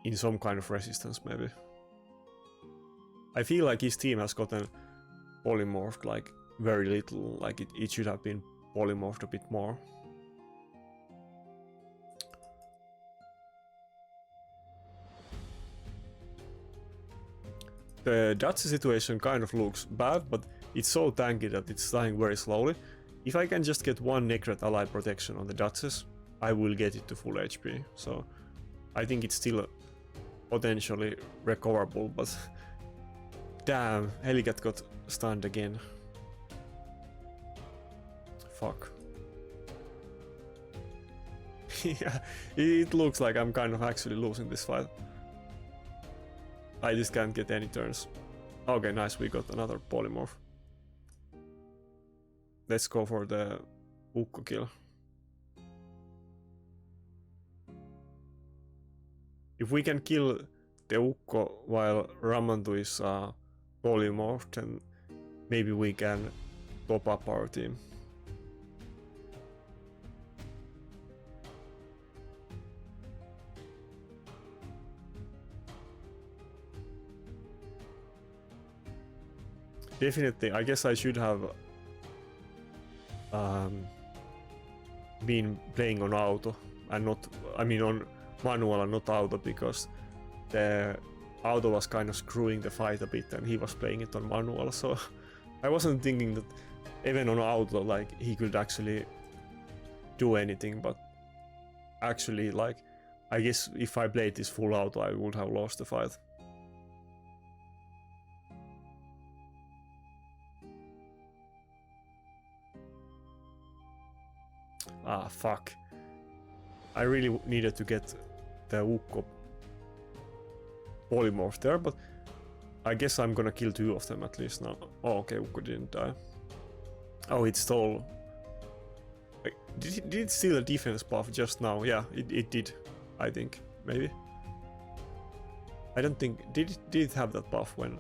Speaker 1: in some kind of resistance, maybe. I feel like his team has gotten polymorphed like very little, like it should have been polymorphed a bit more. The Dutch situation kind of looks bad, but it's so tanky that it's dying very slowly. If I can just get one Necret ally protection on the Duchess, I will get it to full HP, so I think it's still potentially recoverable, but damn, Helicath got stunned again. Fuck. Yeah, it looks like I'm kind of actually losing this fight. I just can't get any turns. Okay, nice, we got another polymorph. Let's go for the Ukko kill. If we can kill the Ukko while Ramanto is polymorphed, then maybe we can top up our team. Definitely, I guess I should have been playing on auto and not, I mean on manual and not auto, because the auto was kind of screwing the fight a bit and he was playing it on manual, so I wasn't thinking that even on auto like he could actually do anything, but actually like I guess if I played this full auto I would have lost the fight. Ah, fuck. I really needed to get the Ukko polymorph there, but I guess I'm gonna kill 2 of them at least now. Oh, okay, Ukko didn't die. Oh, it stole. Did it steal a defense buff just now? Yeah, it did. I think. Maybe. I don't think... Did it have that buff when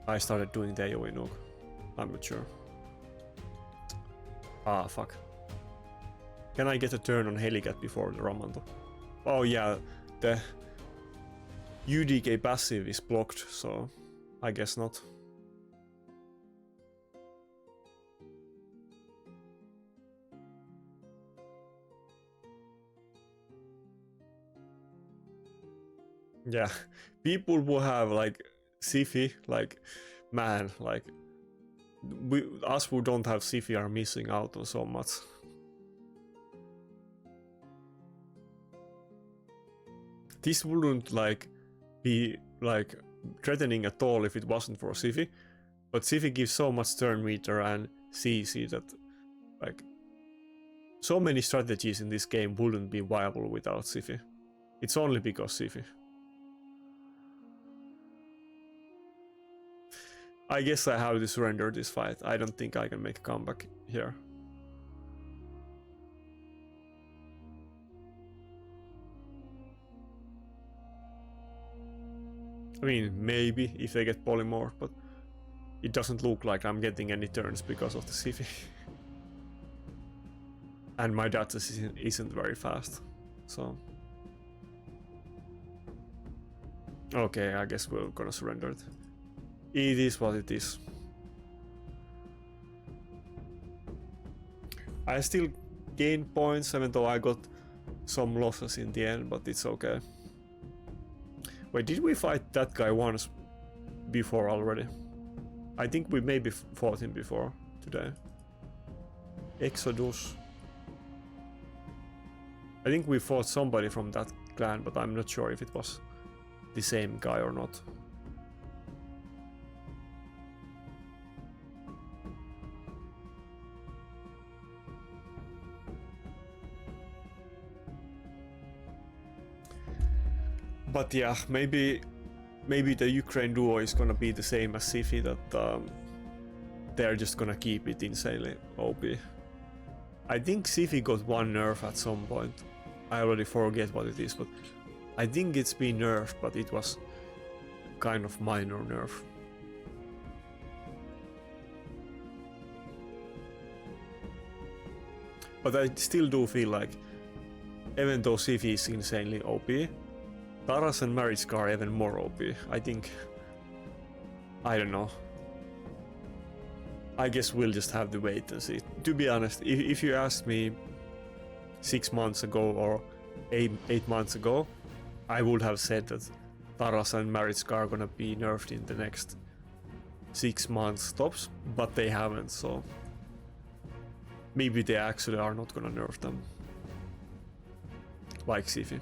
Speaker 1: I started doing the AoE nuke? I'm not sure. Ah, fuck. Can I get a turn on Helicath before the Ramanto? Oh yeah, the UDK passive is blocked, so I guess not. Yeah, people will have like Siphi, like, man, like, us who don't have Siphi are missing out on so much. This wouldn't like be like threatening at all if it wasn't for Siphi, but Siphi gives so much turn meter and CC that like so many strategies in this game wouldn't be viable without Siphi. It's only because Siphi. I guess I have to surrender this fight. I don't think I can make a comeback here. I mean, maybe if they get polymorph, but it doesn't look like I'm getting any turns because of the Siphi. And my data isn't very fast, so... Okay, I guess we're gonna surrender it. It is what it is. I still gain points even though I got some losses in the end, but it's okay. Wait, did we fight that guy once before already? I think we maybe fought him before today. Exodus. I think we fought somebody from that clan, but I'm not sure if it was the same guy or not. But yeah, maybe the Ukraine duo is gonna be the same as Siphi, that they're just gonna keep it insanely OP. I think Siphi got one nerf at some point. I already forget what it is, but I think it's been nerfed, but it was kind of minor nerf. But I still do feel like, even though Siphi is insanely OP, Taras and Mariska are even more OP. I think... I don't know. I guess we'll just have to wait and see. To be honest, if you asked me 6 months ago or 8 months ago, I would have said that Taras and Mariska are gonna be nerfed in the next 6 months tops, but they haven't, so... Maybe they actually are not gonna nerf them. Like Siphi.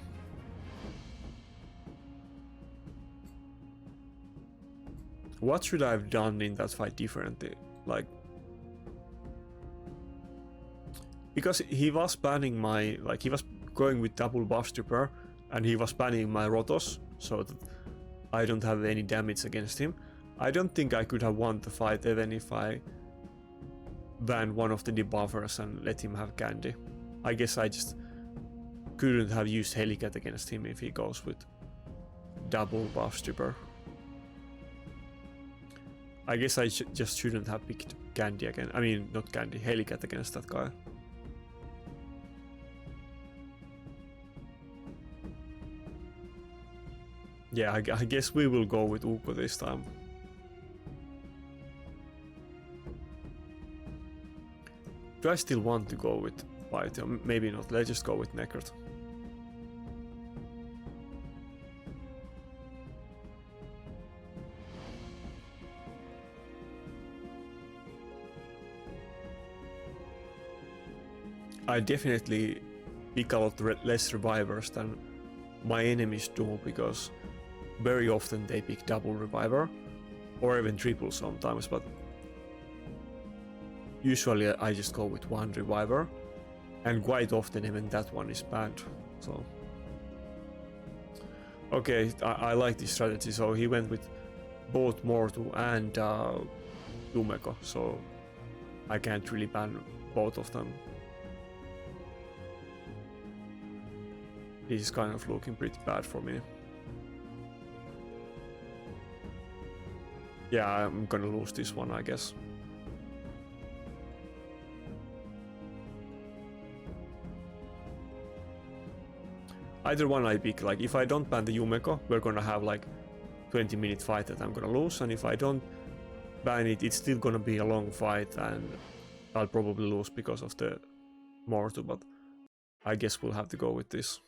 Speaker 1: What should I have done in that fight differently? Like... Because he was banning my... Like, he was going with double buff stripper, and he was banning my Rotos, so that I don't have any damage against him. I don't think I could have won the fight even if I banned one of the debuffers and let him have candy. I guess I just couldn't have used Helicath against him if he goes with double buff stripper. I guess I just shouldn't have picked candy again. I mean, not candy, Helicath against that guy. Yeah, I guess we will go with Ukko this time. Do I still want to go with White? Maybe not, let's just go with Nakarada. I definitely pick a lot less revivers than my enemies do, because very often they pick double reviver, or even triple sometimes, but usually I just go with one reviver. And quite often even that one is banned. So okay, I like this strategy. So he went with both Mortu and Yumeko, so I can't really ban both of them. This is kind of looking pretty bad for me. Yeah, I'm gonna lose this one, I guess. Either one I pick, like if I don't ban the Yumeko, we're gonna have like 20-minute fight that I'm gonna lose, and if I don't ban it, it's still gonna be a long fight and I'll probably lose because of the Mortu, but I guess we'll have to go with this.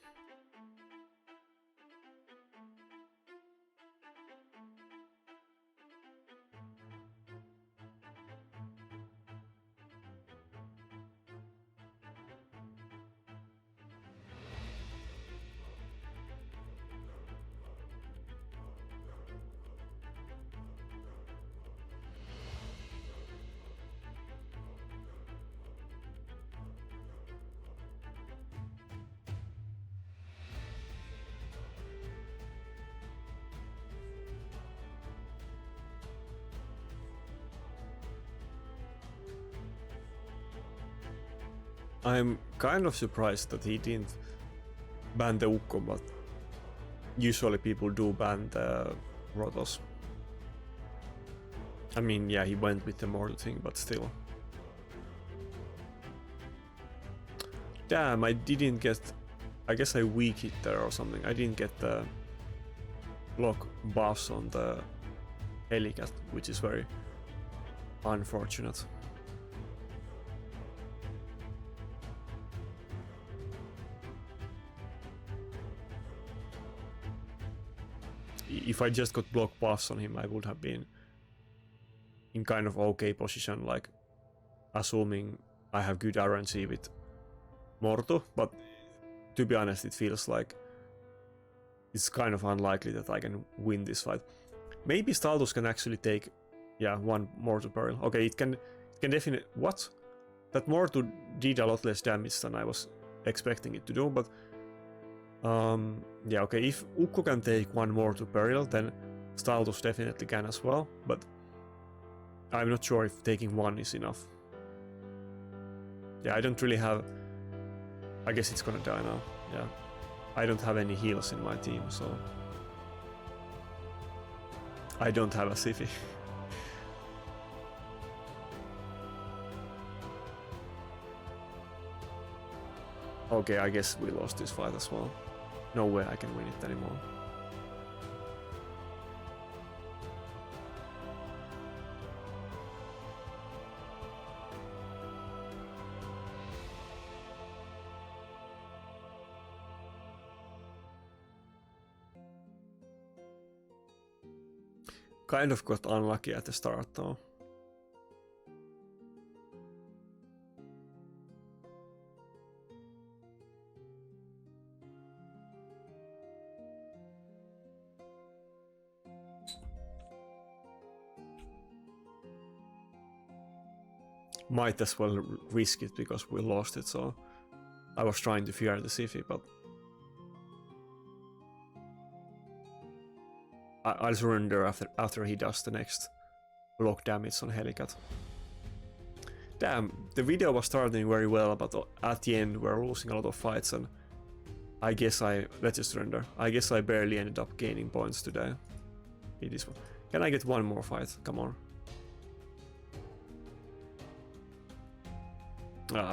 Speaker 1: I'm kind of surprised that he didn't ban the Ukko, but usually people do ban the Rotos. I mean, yeah, he went with the mortal thing, but still. Damn, I didn't get... I guess I weak hit there or something. I didn't get the block buffs on the Helicath, which is very unfortunate. If I just got block buffs on him, I would have been in kind of okay position, like assuming I have good RNG with Mortu, but to be honest, it feels like it's kind of unlikely that I can win this fight. Maybe Staldus can actually take, yeah, one Mortu peril. Okay, it can definitely... What? That Mortu did a lot less damage than I was expecting it to do, but yeah, okay, if Ukko can take one Mortu peril, then Staldus definitely can as well, but I'm not sure if taking one is enough. Yeah, I don't really have... I guess it's gonna die now, yeah. I don't have any heals in my team, so... I don't have a Siphi. Okay, I guess we lost this fight as well. No way I can win it anymore. Kind of got unlucky at the start though. Might as well risk it because we lost it, so I was trying to fear the Siphi, but I'll surrender after he does the next block damage on Helicath. Damn, the video was starting very well, but at the end we're losing a lot of fights, and I guess let's just surrender. I guess I barely ended up gaining points today. It is. Can I get one more fight? Come on.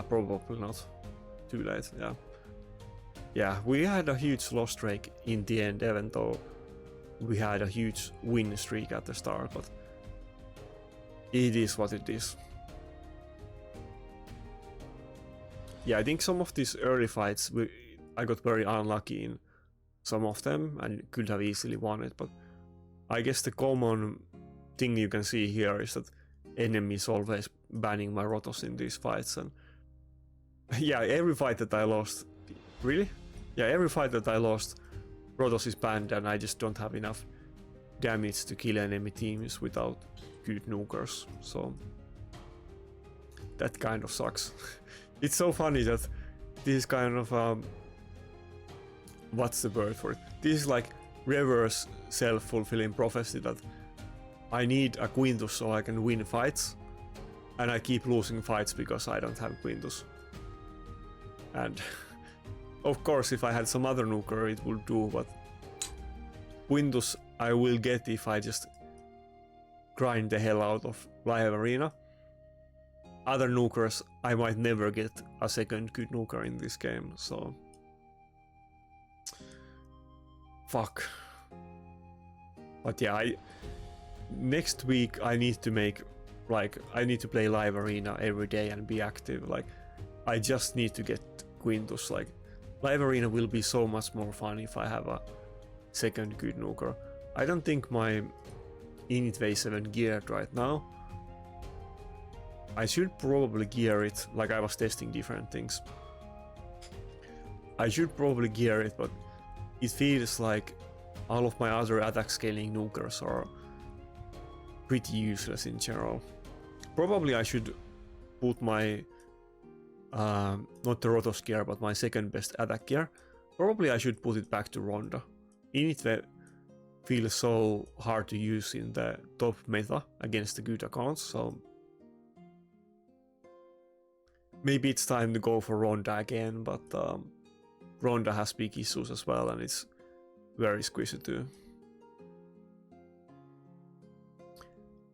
Speaker 1: Probably not. Too late, yeah. Yeah, we had a huge loss streak in the end, even though we had a huge win streak at the start, but it is what it is. Yeah, I think some of these early fights, I got very unlucky in some of them and could have easily won it, but I guess the common thing you can see here is that enemies always banning my Rotos in these fights, and yeah, every fight that I lost... Really? Yeah, every fight that I lost, Rotos is banned and I just don't have enough damage to kill enemy teams without good nukers, so that kind of sucks. It's so funny that this is kind of what's the word for it? This is like reverse self-fulfilling prophecy that I need a Quintus so I can win fights, and I keep losing fights because I don't have Quintus. And of course, if I had some other nuker, it would do, but Quintus I will get if I just grind the hell out of live arena. Other nukers, I might never get a second good nuker in this game, so fuck. But yeah, next week I need to make, like, I need to play live arena every day and be active. Like, I just need to get Quintus. Like, live arena will be so much more fun if I have a second good nuker. I don't think my Init V7 geared right now. I should probably gear it, like I was testing different things. I should probably gear it, but it feels like all of my other attack scaling nukers are pretty useless in general. Probably I should put my, not the Rotos gear, but my second best attack gear. Probably I should put it back to Ronda. Init feels so hard to use in the top meta against the good accounts, so maybe it's time to go for Ronda again, but Ronda has big issues as well, and it's very squishy too.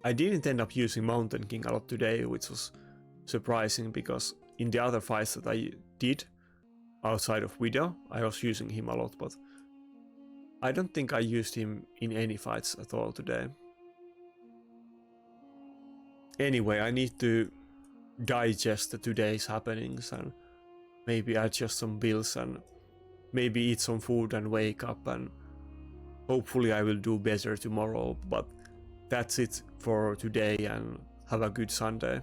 Speaker 1: I didn't end up using Mountain King a lot today, which was surprising because in the other fights that I did outside of video, I was using him a lot, but I don't think I used him in any fights at all today. Anyway, I need to digest the today's happenings and maybe adjust some bills and maybe eat some food and wake up, and hopefully I will do better tomorrow. But that's it for today, and have a good Sunday.